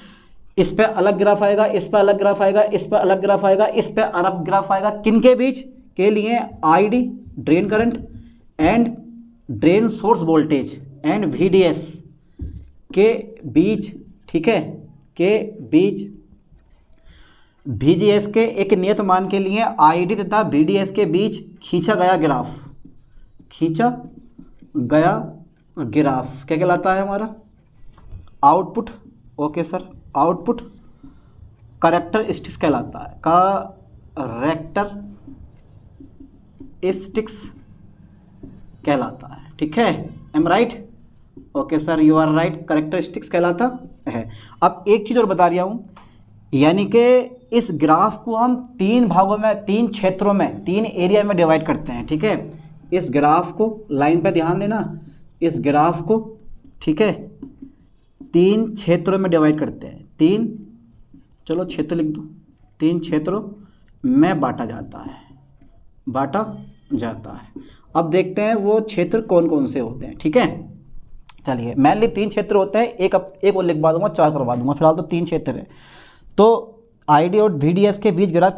[SPEAKER 1] इस पे अलग ग्राफ आएगा, इस पे अलग ग्राफ आएगा, इस पे अलग ग्राफ आएगा, इस पे अलग ग्राफ आएगा, किन के बीच के लिए, ID drain current and drain source voltage and VDS के बीच, ठीक है, के बीच VGS के एक नियत मान के लिए ID तथा VDS के बीच खींचा गया ग्राफ क्या कहलाता है हमारा? Output. Okay sir, output characteristics कहलाता है, कैरेक्टरिस्टिक्स कहलाता है। ठीक है, am right? Okay sir, you are right, characteristics कहलाता है। अब एक चीज़ और बता रहा हूँ, यानी कि इस ग्राफ को हम 3 भागों में, 3 क्षेत्रों में, 3 एरिया में डिवाइड करते हैं। ठीक है, इस ग्राफ को लाइन पे ध्यान देना, इस ग्राफ को, ठीक है, 3 क्षेत्रों में डिवाइड करते हैं। 3, चलो क्षेत्र लिख दो, 3 क्षेत्रों में बांटा जाता है। अब देखते हैं वो क्षेत्र कौन कौन से होते हैं। ठीक है, चलिए, मेनली 3 क्षेत्र होते हैं, एक और लिखवा दूंगा, 4 करवा दूंगा, फिलहाल तो 3 क्षेत्र है। तो ID और VDS के बीच ग्राफ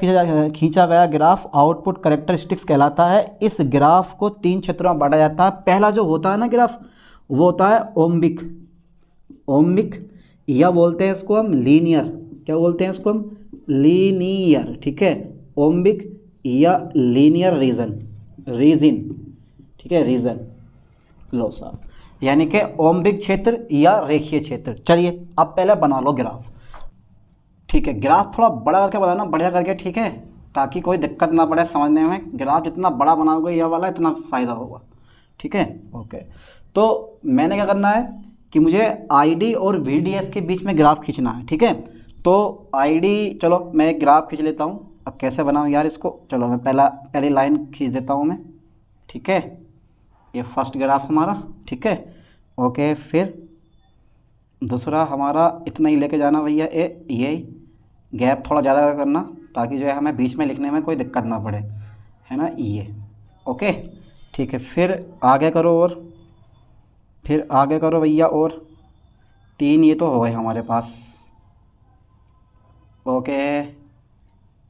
[SPEAKER 1] खींचा गया ग्राफ आउटपुट कैरेक्टरिस्टिक्स कहलाता है। इस ग्राफ को 3 क्षेत्रों में बांटा जाता है। पहला जो होता है ना ग्राफ, वो होता है ओम्बिक, या बोलते हैं इसको हम लीनियर। क्या बोलते हैं इसको हम? लीनियर। ठीक है, ओम्बिक या लीनियर रीजन। ठीक है, रीजन लो साहब, यानी कि ओम्बिक क्षेत्र या रेखीय क्षेत्र। चलिए, अब पहले बना लो ग्राफ। ठीक है, ग्राफ थोड़ा बड़ा करके बनाना, बढ़िया करके, ठीक है, ताकि कोई दिक्कत ना पड़े समझने में। ग्राफ जितना बड़ा बनाओगे यह वाला, इतना फ़ायदा होगा। ठीक है, ओके। तो मैंने क्या करना है कि मुझे ID और VDS के बीच में ग्राफ खींचना है। ठीक है, तो ID, चलो मैं एक ग्राफ खींच लेता हूँ। अब कैसे बनाऊँ यार इसको? चलो मैं पहली लाइन खींच देता हूँ मैं। ठीक है, ये फर्स्ट ग्राफ हमारा। ठीक है, ओके। फिर दूसरा हमारा इतना ही लेके जाना भैया, ये गैप थोड़ा ज़्यादा करना, ताकि जो है हमें बीच में लिखने में कोई दिक्कत ना पड़े, है ना, ये। ओके, ठीक है। फिर आगे करो, और फिर आगे करो भैया, और 3 ये तो हो गए हमारे पास। ओके,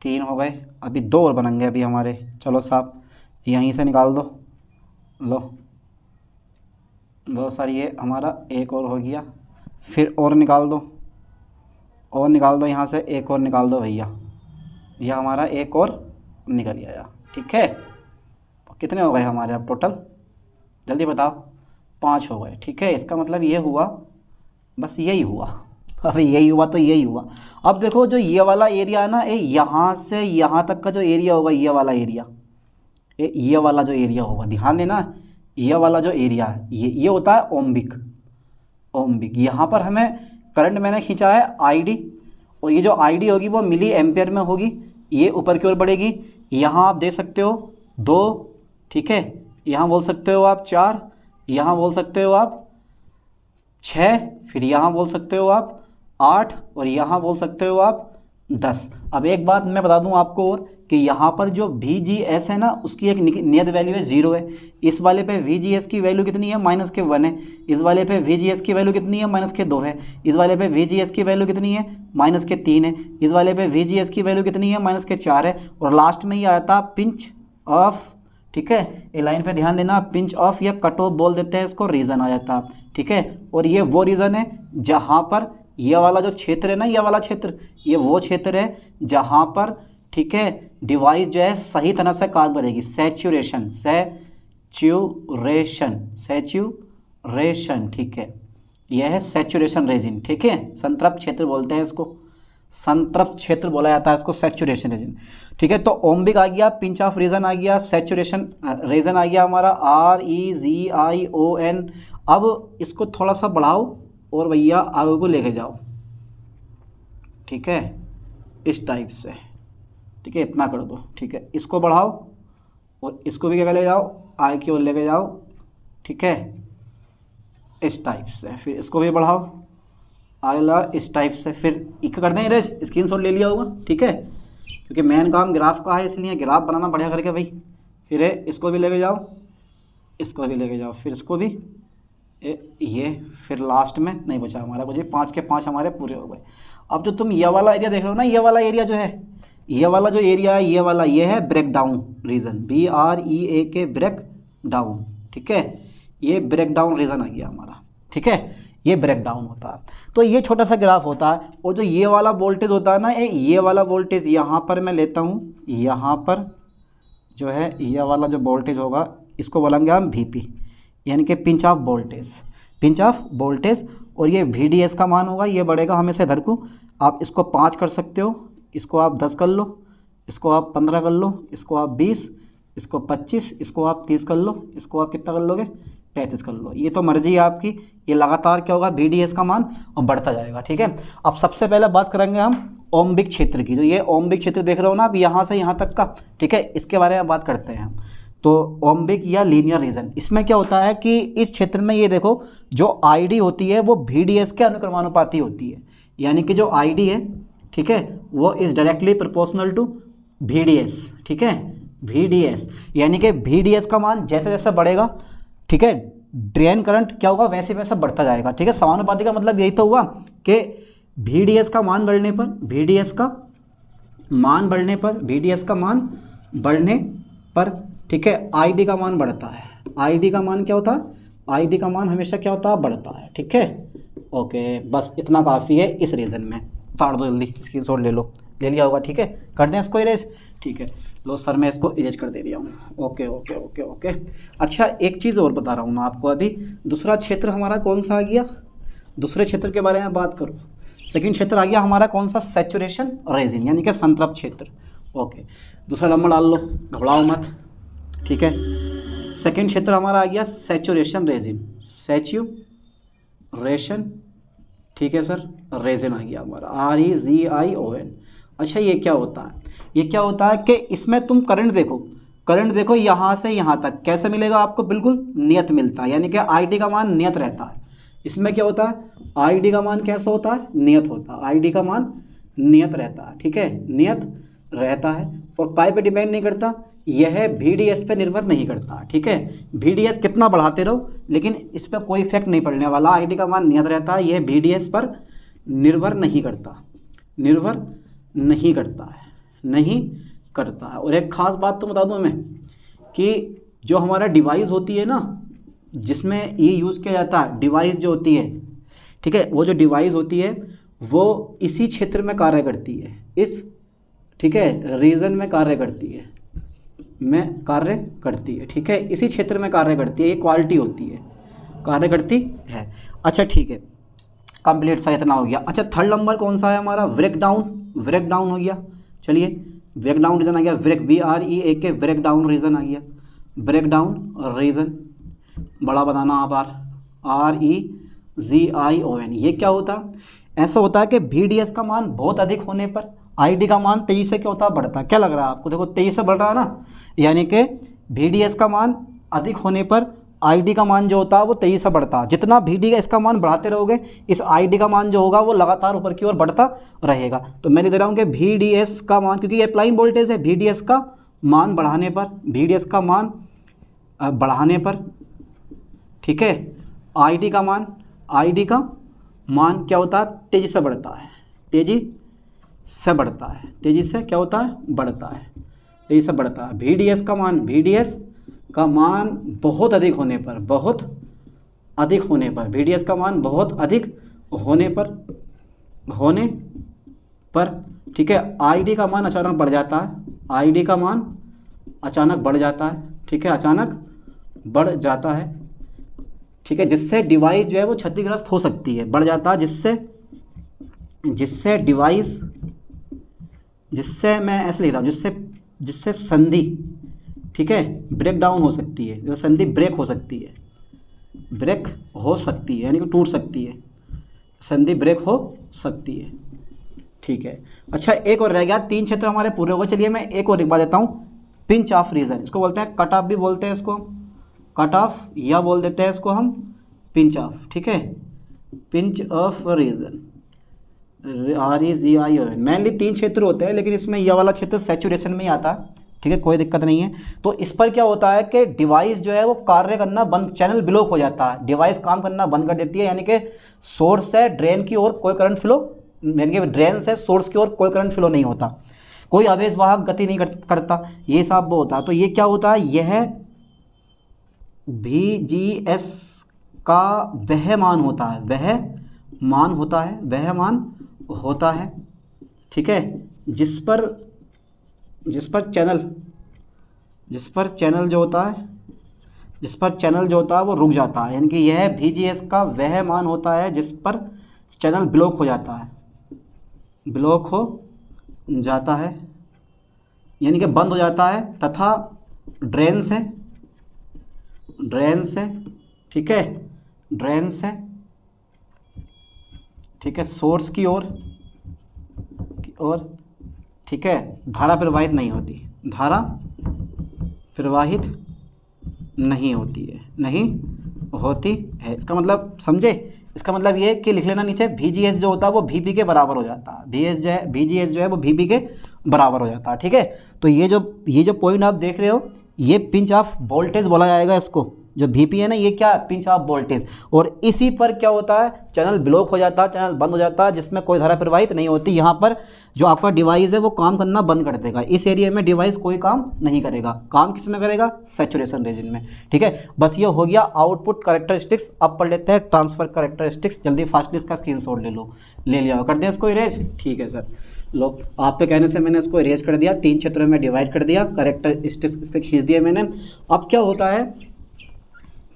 [SPEAKER 1] 3 हो गए, अभी 2 और बनेंगे अभी हमारे। चलो साहब, यहीं से निकाल दो, लो सर, ये हमारा एक और हो गया। फिर और निकाल दो, यहाँ से एक और निकाल दो भैया, यह हमारा एक और निकल गया। ठीक है, कितने हो गए हमारे अब टोटल? जल्दी बताओ। 5 हो गए। ठीक है, इसका मतलब ये हुआ, बस यही हुआ। अभी यही हुआ तो यही हुआ। अब देखो, जो ये वाला एरिया है ना, ये यहाँ से यहाँ तक का जो एरिया होगा, ये वाला एरिया, ये वाला जो एरिया होगा, ध्यान देना, ये वाला जो एरिया है, ये होता है ओम्बिक। यहाँ पर हमें करंट मैंने खींचा है ID, और ये जो ID होगी वो मिली एम्पेयर में होगी। ये ऊपर की ओर बढ़ेगी। यहाँ आप देख सकते हो 2, ठीक है, यहाँ बोल सकते हो आप 4, यहाँ बोल सकते हो आप 6, फिर यहाँ बोल सकते हो आप 8, और यहाँ बोल सकते हो आप 10। अब एक बात मैं बता दूं आपको और, कि यहाँ पर जो VGS है ना, उसकी एक नियत वैल्यू है 0 है। इस वाले पे VGS की वैल्यू कितनी है? -1 है। इस वाले पे VGS की वैल्यू कितनी है? -2 है। इस वाले पे VGS की वैल्यू कितनी है? -3 है। इस वाले पे VGS की वैल्यू कितनी है? -4 है। और लास्ट में ये आता पिंच ऑफ। ठीक है, ये लाइन पे ध्यान देना, पिंच ऑफ या कट ऑफ बोल देते हैं इसको, रीजन आ जाता। ठीक है, और ये वो रीजन है जहाँ पर ये वाला जो क्षेत्र है ना, ये वाला क्षेत्र, ये वो क्षेत्र है जहाँ पर, ठीक है, डिवाइस जो है सही तरह से काम करेगी। सैचुरेशन, ठीक है, यह है सैचुरेशन रीजन। ठीक है, संतृप्त क्षेत्र बोलते हैं इसको, संतृप्त क्षेत्र बोला जाता है इसको, सैचुरेशन रीजन। ठीक है, तो ओम्बिक आ गया, पिंच ऑफ रीजन आ गया, सैचुरेशन रीजन आ गया हमारा, REZION। अब इसको थोड़ा सा बढ़ाओ और भैया आगे को लेके जाओ। ठीक है, इस टाइप से। ठीक है, इतना कर दो। ठीक है, इसको बढ़ाओ और इसको भी क्या ले जाओ, आगे की ओर लेके जाओ। ठीक है, इस टाइप से। फिर इसको भी बढ़ाओ, आगे ला, इस टाइप से। फिर एक कर दें इरेज, स्क्रीनशॉट ले लिया होगा। ठीक है, क्योंकि मेन काम ग्राफ का है, इसलिए ग्राफ बनाना बढ़िया करके भाई। फिर इसको भी लेके जाओ, इसको भी लेके जाओ, फिर इसको भी, ये, फिर लास्ट में नहीं बचा हमारा कुछ। 5 के 5 हमारे पूरे हो गए। अब जो तुम ये वाला एरिया देख रहे हो ना, ये वाला एरिया जो है, ये वाला जो एरिया है, ये वाला, ये है break down region, BREAK, break down. ठीक है, ये ब्रेक डाउन रीजन आ गया हमारा। ठीक है, ये ब्रेक डाउन होता है। तो ये छोटा सा ग्राफ होता है, और जो ये वाला वोल्टेज होता है ना, ये वाला वोल्टेज यहाँ पर मैं लेता हूँ, यहाँ पर जो है ये वाला जो वोल्टेज होगा इसको बोलेंगे हम VP, यानी कि pinch of voltage, pinch of voltage. और ये VDS का मान होगा, ये बढ़ेगा हमेशा इधर को। आप इसको 5 कर सकते हो, इसको आप 10 कर लो, इसको आप 15 कर लो, इसको आप 20, इसको 25, इसको आप 30 कर लो, इसको आप कितना कर लोगे 35 कर लो। ये तो मर्जी है आपकी। ये लगातार क्या होगा VDS का मान और बढ़ता जाएगा। ठीक है, अब सबसे पहले बात करेंगे हम ओमबिक क्षेत्र की। जो ये ओमबिक क्षेत्र देख रहे हो ना आप, यहाँ से यहाँ तक का, ठीक है, इसके बारे में बात करते हैं हम। तो ओमबिक या लीनियर रीजन, इसमें क्या होता है कि इस क्षेत्र में ये देखो जो ID होती है वो VDS के अनुक्रमानुपाती होती है। यानी कि जो ID है, ठीक है, वो is directly proportional to VDS। ठीक है, VDS यानी कि VDS का मान जैसे जैसे बढ़ेगा, ठीक है, ड्रेन करंट क्या होगा वैसे वैसे बढ़ता जाएगा। ठीक है, समानुपाती का मतलब यही तो हुआ कि VDS का मान बढ़ने पर, VDS का मान बढ़ने पर, VDS का मान बढ़ने पर, ठीक है, ID का मान बढ़ता है। ID का मान क्या होता है, ID का मान हमेशा क्या होता है, बढ़ता है। ठीक है, ओके, बस इतना काफ़ी है इस रीज़न में। फाड़ दो जल्दी, स्क्रीनशॉट ले लो, ले लिया होगा। ठीक है, कर दें इसको इरेज। ठीक है, लो सर मैं इसको इरेज कर दे रहा हूँ। Okay okay okay okay. अच्छा, एक चीज़ और बता रहा हूँ मैं आपको अभी। दूसरा क्षेत्र हमारा कौन सा आ गया, दूसरे क्षेत्र के बारे में बात करूँ। सेकंड क्षेत्र आ गया हमारा कौन सा, सैचुरेशन रेजिन, यानी कि संतृप्त क्षेत्र। ओके, दूसरा नंबर डाल लो, घबराओ मत। ठीक है, सेकंड क्षेत्र हमारा आ गया सैचुरेशन रेजिन, सैचुरेशन, ठीक है सर, रेजिन आ गया हमारा, REZION। अच्छा, ये क्या होता है, ये क्या होता है कि इसमें तुम करंट देखो, करंट देखो यहाँ से यहाँ तक कैसे मिलेगा आपको, बिल्कुल नियत मिलता है, यानी कि ID का मान नियत रहता है। इसमें क्या होता है, ID का मान कैसा होता है, नियत होता है। ID का मान नियत रहता है। ठीक है, नियत रहता है और काय पे डिपेंड नहीं करता, यह VDS पे निर्भर नहीं करता। ठीक है, VDS कितना बढ़ाते रहो लेकिन इस पर कोई इफेक्ट नहीं पड़ने वाला। ID का मान नियत रहता है, यह VDS पर निर्भर नहीं करता, निर्भर नहीं करता है, नहीं करता है। और एक ख़ास बात तो बता दूं मैं कि जो हमारा डिवाइस होती है ना, जिसमें ये यूज़ किया जाता है, डिवाइस जो होती है, ठीक है, वो जो डिवाइस होती है वो इसी क्षेत्र में कार्य करती है, इस, ठीक है, रीजन में कार्य करती है, में कार्य करती है। ठीक है, इसी क्षेत्र में कार्य करती है, ये क्वालिटी होती है, कार्य करती है। अच्छा ठीक है, कंप्लीट सा इतना हो गया। अच्छा, थर्ड नंबर कौन सा है हमारा, ब्रेक डाउन, ब्रेक डाउन हो गया। चलिए, ब्रेक डाउन रीजन आ गया, break BREAK, break down region आ गया, ब्रेक डाउन रीजन, बड़ा बनाना आप REZION। ये क्या होता, ऐसा होता है कि VDS का मान बहुत अधिक होने पर ID का मान तेजी से क्या होता है, बढ़ता है। क्या लग रहा है आपको, देखो तेजी से बढ़ रहा है ना, यानी कि VDS का मान अधिक होने पर ID का मान जो होता है वो तेजी से बढ़ता है। जितना VDS का मान बढ़ाते रहोगे, इस ID का मान जो होगा वो लगातार ऊपर की ओर बढ़ता रहेगा। तो मैं लिख दे रहा हूँ कि VDS का मान, क्योंकि ये अप्लाइंग वोल्टेज है, VDS का मान बढ़ाने पर, VDS का मान बढ़ाने पर, ठीक है, ID का मान क्या होता है, तेजी से बढ़ता है, तेजी से बढ़ता है, तेजी से क्या होता है, बढ़ता है, तेजी से बढ़ता है। VDS का मान बहुत अधिक होने पर, बहुत अधिक होने पर, VDS का मान बहुत अधिक होने पर, ठीक है, ID का मान अचानक बढ़ जाता है, ID का मान अचानक बढ़ जाता है, ठीक है, अचानक बढ़ जाता है, ठीक है, जिससे डिवाइस जो है वो क्षतिग्रस्त हो सकती है, बढ़ जाता है, जिससे डिवाइस, जिससे मैं ऐसे लिख रहा हूँ, जिससे संधि, ठीक है, ब्रेक डाउन हो सकती है, जो संधि ब्रेक हो सकती है, ब्रेक हो सकती है, यानी कि टूट सकती है, संधि ब्रेक हो सकती है। ठीक है, अच्छा एक और रह गया, 3 क्षेत्र हमारे पूरे हो गए। चलिए मैं एक और लिखवा देता हूँ, पिंच ऑफ रीजन, इसको बोलते हैं कट ऑफ, भी बोलते हैं इसको कट ऑफ, या बोल देते हैं इसको हम पिंच ऑफ। ठीक है, pinch off region, REZION। Mainly 3 क्षेत्र होते हैं, लेकिन इसमें यह वाला क्षेत्र सैचुरेशन में ही आता है। ठीक है, कोई दिक्कत नहीं है। तो इस पर क्या होता है कि डिवाइस जो है वो कार्य करना बंद, चैनल ब्लॉक हो जाता है, डिवाइस काम करना बंद कर देती है, यानी कि सोर्स से ड्रेन की ओर कोई करंट फ्लो, यानी कि ड्रेन से सोर्स की ओर कोई करंट फ्लो नहीं होता, कोई आवेश वाहक गति नहीं करता, ये सब वो होता है। तो ये क्या होता है, यह VGS का वह मान होता है, वह मान होता है, वह मान होता है, ठीक है, जिस पर चैनल जो होता है वो रुक जाता है। यानी कि यह VGS का वह मान होता है जिस पर चैनल ब्लॉक हो जाता है, यानी कि बंद हो जाता है, तथा ड्रेन से ठीक है सोर्स की ओर ठीक है धारा प्रवाहित नहीं होती है। इसका मतलब समझे? इसका मतलब ये कि लिख लेना नीचे, VGS जो होता है वो VP के बराबर हो जाता है, VGS जो है वो VP के बराबर हो जाता है, ठीक है। तो ये जो पॉइंट आप देख रहे हो, ये पिंच ऑफ वोल्टेज बोला जाएगा इसको। जो VP है ना, ये क्या है? Pinch of voltage. और इसी पर क्या होता है? चैनल ब्लॉक हो जाता है, चैनल बंद हो जाता है, जिसमें कोई धारा प्रवाहित नहीं होती। यहाँ पर जो आपका डिवाइस है वो काम करना बंद कर देगा। इस एरिया में डिवाइस कोई काम नहीं करेगा। काम किस में करेगा? सैचुरेशन रीजन में, ठीक है। बस ये हो गया आउटपुट कैरेक्टरिस्टिक्स। अब पढ़ लेते हैं ट्रांसफर कैरेक्टरिस्टिक्स। जल्दी फास्टली इसका स्क्रीनशॉट ले लिया। कर दें इसको इरेज? ठीक है सर, लो आपके कहने से मैंने इसको इरेज कर दिया, 3 क्षेत्रों में डिवाइड कर दिया, कैरेक्टरिस्टिक्स इसके खींच दिए मैंने। अब क्या होता है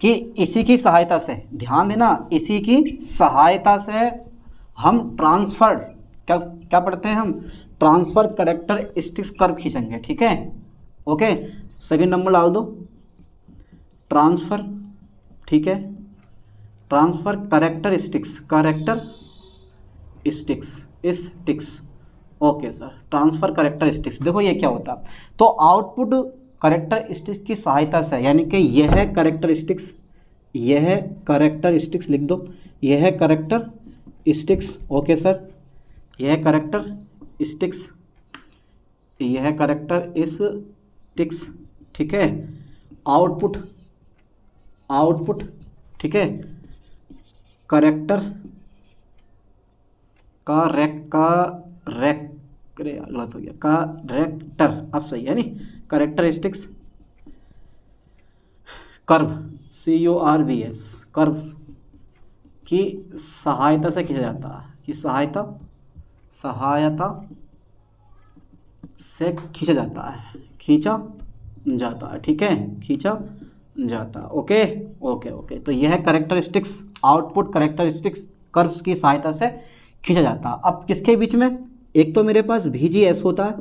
[SPEAKER 1] कि इसी की सहायता से, ध्यान देना, इसी की सहायता से हम ट्रांसफर क्या पढ़ते हैं? हम ट्रांसफर कैरेक्टरिस्टिक्स कर्व खींचेंगे, ठीक है। ओके, सेकंड नंबर डाल दो, ट्रांसफर, ठीक है, transfer characteristics. Okay sir, transfer characteristics. देखो ये क्या होता है, तो आउटपुट कैरेक्टरिस्टिक्स की सहायता से, यानी कि यह कैरेक्टरिस्टिक्स लिख दो, यह कैरेक्टरिस्टिक्स, ओके सर, यह कैरेक्टरिस्टिक्स, ठीक है, आउटपुट, ठीक है, गलत हो गया, करेक्टर, अब सही है नहीं, कैरेक्टरिस्टिक्स कर्व, CURVS, कर्व्स की सहायता से खींचा जाता है, की सहायता से खींचा जाता है, ठीक है, खींचा जाता है। ओके। तो यह कैरेक्टरिस्टिक्स, आउटपुट कैरेक्टरिस्टिक्स कर्व्स की सहायता से खींचा जाता है। अब किसके बीच में? एक तो मेरे पास VGS होता है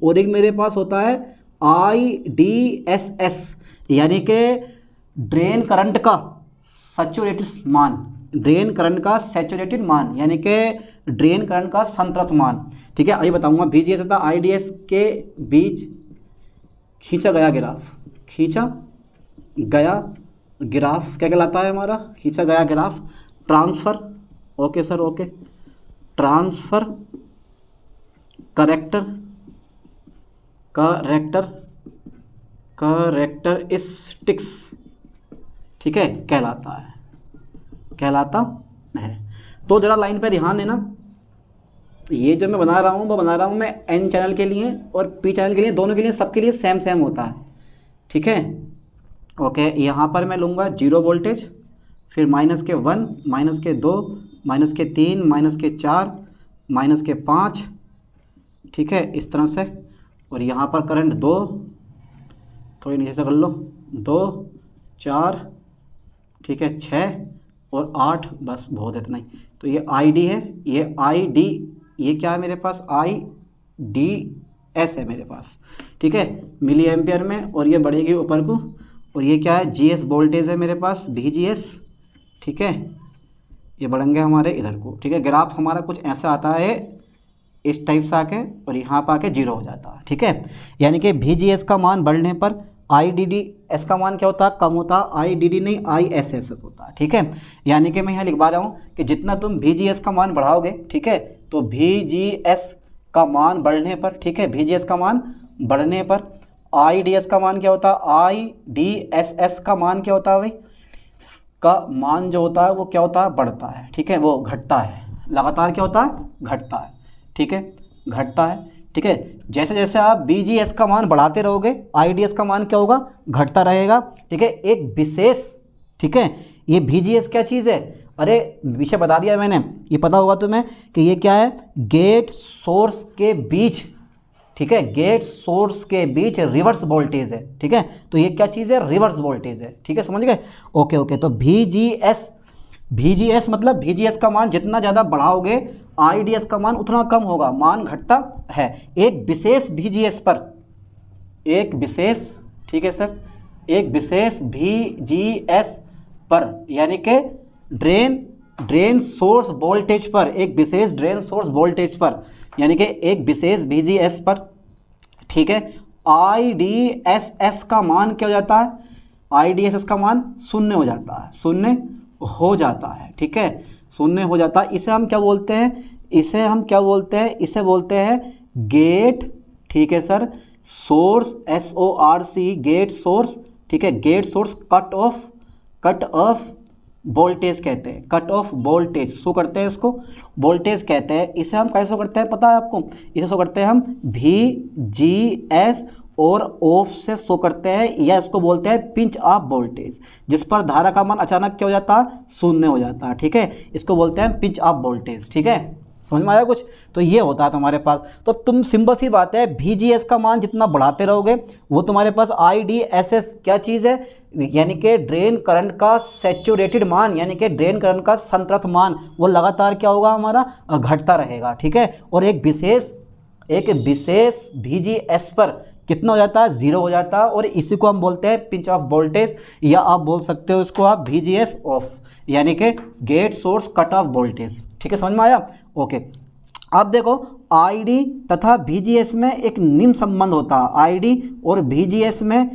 [SPEAKER 1] और एक मेरे पास होता है IDSS, यानी कि ड्रेन करंट का सैचुरेटेड मान, यानी कि ड्रेन करंट का संतृप्त मान, ठीक है। अभी बताऊंगा। VGS तथा IDS के बीच खींचा गया ग्राफ क्या कहलाता है हमारा? खींचा गया graph transfer, okay sir, okay, transfer characteristics, ठीक है, कहलाता है। तो जरा लाइन पे ध्यान देना, ये जो मैं बना रहा हूँ मैं N चैनल के लिए और P चैनल के लिए, दोनों के लिए, सबके लिए सेम होता है, ठीक है। ओके, यहाँ पर मैं लूँगा 0 वोल्टेज, फिर -1, -2, -3, -4, -5, ठीक है, इस तरह से। और यहाँ पर करंट 2, थोड़ी नीचे से कर लो, 2, 4, ठीक है, 6 और 8, बस बहुत इतना ही। तो ये ID है, ये क्या है मेरे पास? IDS है मेरे पास, ठीक है, मिली एम्पियर में, और ये बढ़ेगी ऊपर को। और ये क्या है? GS वोल्टेज है मेरे पास, VGS, ठीक है, ये बढ़ेंगे हमारे इधर को, ठीक है। ग्राफ हमारा कुछ ऐसा आता है, इस टाइप से आके, और यहाँ पर आके 0 हो जाता है, ठीक है। यानी कि VGS का मान बढ़ने पर IDS का मान क्या होता है? कम होता है। IDD नहीं, ISS होता है, ठीक है। यानी कि मैं यहाँ लिखवा रहा हूँ कि जितना तुम VGS का मान बढ़ाओगे, ठीक है, तो VGS का मान बढ़ने पर, ठीक है, VGS का मान बढ़ने पर IDS का मान क्या होता है? IDSS का मान क्या होता है भाई? का मान जो होता है वो क्या होता है? बढ़ता है, ठीक है, वो घटता है, लगातार क्या होता है? घटता है, ठीक है, घटता है, ठीक है। जैसे जैसे आप VGS का मान बढ़ाते रहोगे, IDS का मान क्या होगा? घटता रहेगा, ठीक है। एक विशेष, ठीक है, ये VGS क्या चीज़ है? अरे विषय बता दिया मैंने, ये पता होगा तुम्हें कि ये क्या है, गेट सोर्स के बीच, ठीक है, गेट सोर्स के बीच रिवर्स वोल्टेज है, ठीक है। तो ये क्या चीज़ है, रिवर्स वोल्टेज है, ठीक है, समझ गए। ओके ओके, तो VGS मतलब VGS का मान जितना ज़्यादा बढ़ाओगे IDS का मान उतना कम होगा, मान घटता है। एक विशेष VGS पर, एक विशेष, ठीक है सर, एक विशेष VGS पर, यानी कि ड्रेन सोर्स वोल्टेज पर, एक विशेष ड्रेन सोर्स वोल्टेज पर, यानी कि एक विशेष VGS पर, ठीक है, IDSS का मान क्या हो जाता है, IDSS का मान शून्य हो जाता है, शून्य हो जाता है, ठीक है, शून्य हो जाता है। इसे हम क्या बोलते हैं, इसे हम क्या बोलते हैं, इसे बोलते हैं गेट, ठीक है sir, source, SORC, gate source, ठीक है, gate source cut off voltage कहते हैं, कट ऑफ वोल्टेज शो करते हैं, इसको वोल्टेज कहते हैं। इसे हम कैसे शो करते हैं पता है आपको, इसे शो करते हैं हम VGS और ऑफ से शो करते हैं, या इसको बोलते हैं पिंच ऑफ वोल्टेज, जिस पर धारा का मान अचानक क्या हो जाता है, शून्य हो जाता है, ठीक है, इसको बोलते हैं पिंच ऑफ वोल्टेज, ठीक है, समझ में आया कुछ। तो ये होता है तुम्हारे पास। तो तुम सिंपल सी बात है, VGS का मान जितना बढ़ाते रहोगे वो तुम्हारे पास IDSS क्या चीज़ है, यानी कि ड्रेन करंट का सैचुरेटेड मान, यानी कि ड्रेन करंट का संतृप्त मान, वो लगातार क्या होगा हमारा, घटता रहेगा, ठीक है। और एक विशेष VGS पर कितना हो जाता है, 0 हो जाता है, और इसी को हम बोलते हैं पिंच ऑफ वोल्टेज, या आप बोल सकते हो इसको आप VGS ऑफ, यानी कि gate source cut off voltage, ठीक है, समझ में आया। ओके, अब देखो ID तथा VGS में एक निम्न संबंध होता है, ID और VGS में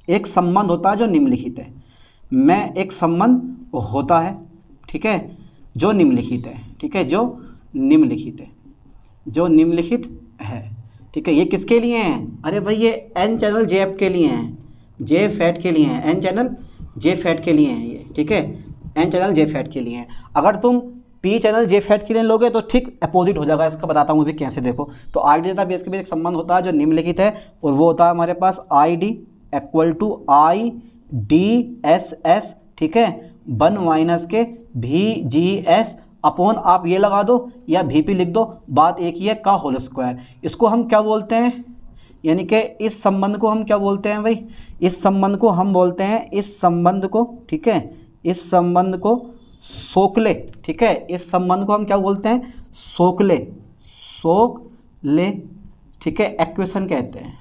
[SPEAKER 1] एक संबंध होता है जो निम्नलिखित है, में एक संबंध होता है, ठीक है, जो निम्नलिखित है, ठीक है, जो निम्नलिखित है, ठीक है। ये किसके लिए हैं, अरे भाई ये N चैनल JF के लिए हैं, JFET के लिए हैं, N चैनल JFET के लिए हैं ये, ठीक है, N चैनल JFET के लिए हैं। अगर तुम P चैनल JFET के लिए लोगे तो ठीक अपोजिट हो जाएगा, इसका बताता हूँ अभी कैसे। देखो, तो ID तथा VGS के बीच एक संबंध होता है जो निम्नलिखित है, और वो होता है हमारे पास ID इक्वल टू IDSS, ठीक है, 1 माइनस के VGS अपॉन, आप ये लगा दो या VP लिख दो, बात एक ही है, का होल स्क्वायर। इसको हम क्या बोलते हैं, यानी कि इस संबंध को हम क्या बोलते हैं भाई, इस संबंध को हम बोलते हैं, इस संबंध को, ठीक है, इस संबंध को सोकले, ठीक है, इस संबंध को हम क्या बोलते हैं, सोकले, ठीक है, इक्वेशन कहते हैं,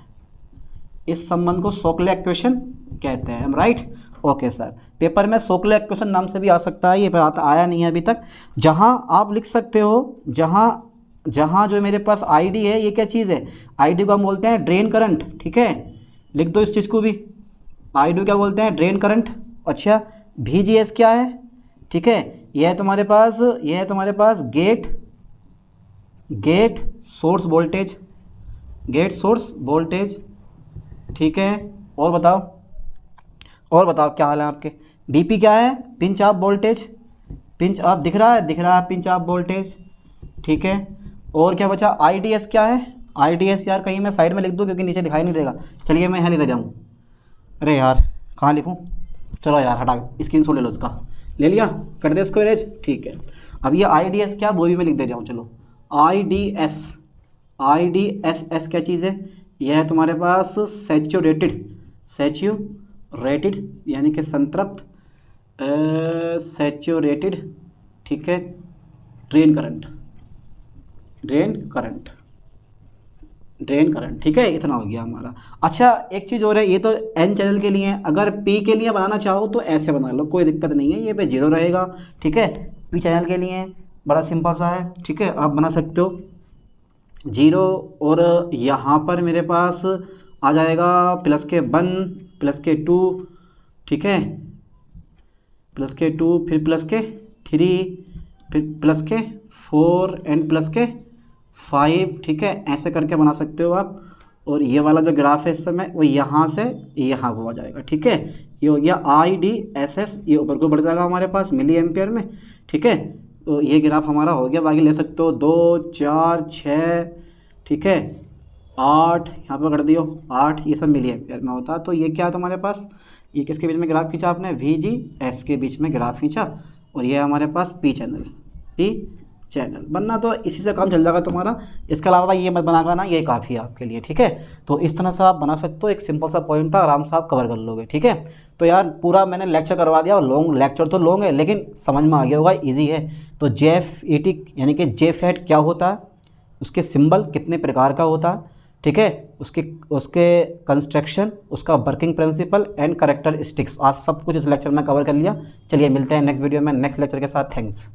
[SPEAKER 1] इस संबंध को सोकले इक्वेशन कहते हैं, राइट। ओके सर, पेपर में सोकले इक्वेशन नाम से भी आ सकता है, ये बात आया नहीं है अभी तक। जहां आप लिख सकते हो, जहां जो मेरे पास ID है, ये क्या चीज़ है, ID को हम बोलते हैं ड्रेन करंट, ठीक है, लिख दो इस चीज़ को भी, ID क्या बोलते हैं, ड्रेन करंट। अच्छा, VGS क्या है, ठीक है, यह है तुम्हारे पास गेट सोर्स वोल्टेज, ठीक है। और बताओ क्या हाल है आपके। BP क्या है, pinch of voltage, pinch of दिख रहा है पिंच ऑफ वोल्टेज, ठीक है। और क्या बचा, IDS क्या है, IDS यार कहीं मैं साइड में लिख दूँ क्योंकि नीचे दिखाई नहीं देगा, चलिए मैं यहाँ लिख जाऊँ, अरे यार कहाँ लिखूँ, चलो यार हटा, स्क्रीनशॉट ले लो उसका, ले लिया, कर दे इसको इरेज, ठीक है। अब ये IDS क्या, वो भी मैं लिख दे जाऊँ, चलो IDSS क्या चीज़ है, यह है तुम्हारे पास सैचुरेटेड यानी कि संतृप्त, सैचुरेटेड, ठीक है, ड्रेन करंट, ठीक है, इतना हो गया हमारा। अच्छा, एक चीज़ और है, ये तो N चैनल के लिए है, अगर P के लिए बनाना चाहो तो ऐसे बना लो, कोई दिक्कत नहीं है, ये पे 0 रहेगा, ठीक है, P चैनल के लिए बड़ा सिंपल सा है, ठीक है, आप बना सकते हो 0, और यहाँ पर मेरे पास आ जाएगा +1 +2, ठीक है, +2 फिर +3 फिर +4 एंड +5, ठीक है, ऐसे करके बना सकते हो आप। और ये वाला जो ग्राफ है इस समय वो यहाँ से यहाँ को आ जाएगा, ठीक है, ये हो गया IDSS, ये ऊपर को बढ़ जाएगा हमारे पास मिली एम्पियर में, ठीक है। तो ये ग्राफ हमारा हो गया, बाकी ले सकते हो 2 4 6, ठीक है, 8 यहाँ पर कर दियो 8, ये सब मिली एम्पियर में होता है। तो ये क्या है तुम्हारे पास, ये किसके बीच में ग्राफ खींचा आपने, VGS के बीच में ग्राफ खींचा, और ये हमारे पास P चैनल बनना, तो इसी से काम चल जाएगा तुम्हारा। इसके अलावा ये मत बनाना ना, ये काफ़ी है आपके लिए, ठीक है। तो इस तरह से आप बना सकते हो, एक सिंपल सा पॉइंट था, आराम से आप कवर कर लोगे, ठीक है। तो यार पूरा मैंने लेक्चर करवा दिया, और लॉन्ग लेक्चर तो लॉन्ग है लेकिन समझ में आ गया होगा, ईजी है। तो JFET यानी कि JFET क्या होता है, उसके सिंबल कितने प्रकार का होता है, ठीक है, उसके कंस्ट्रक्शन, उसका वर्किंग प्रिंसिपल एंड कैरेक्टरिस्टिक्स, आज सब कुछ इस लेक्चर में कवर कर लिया। चलिए मिलते हैं नेक्स्ट वीडियो में नेक्स्ट लेक्चर के साथ। थैंक्स।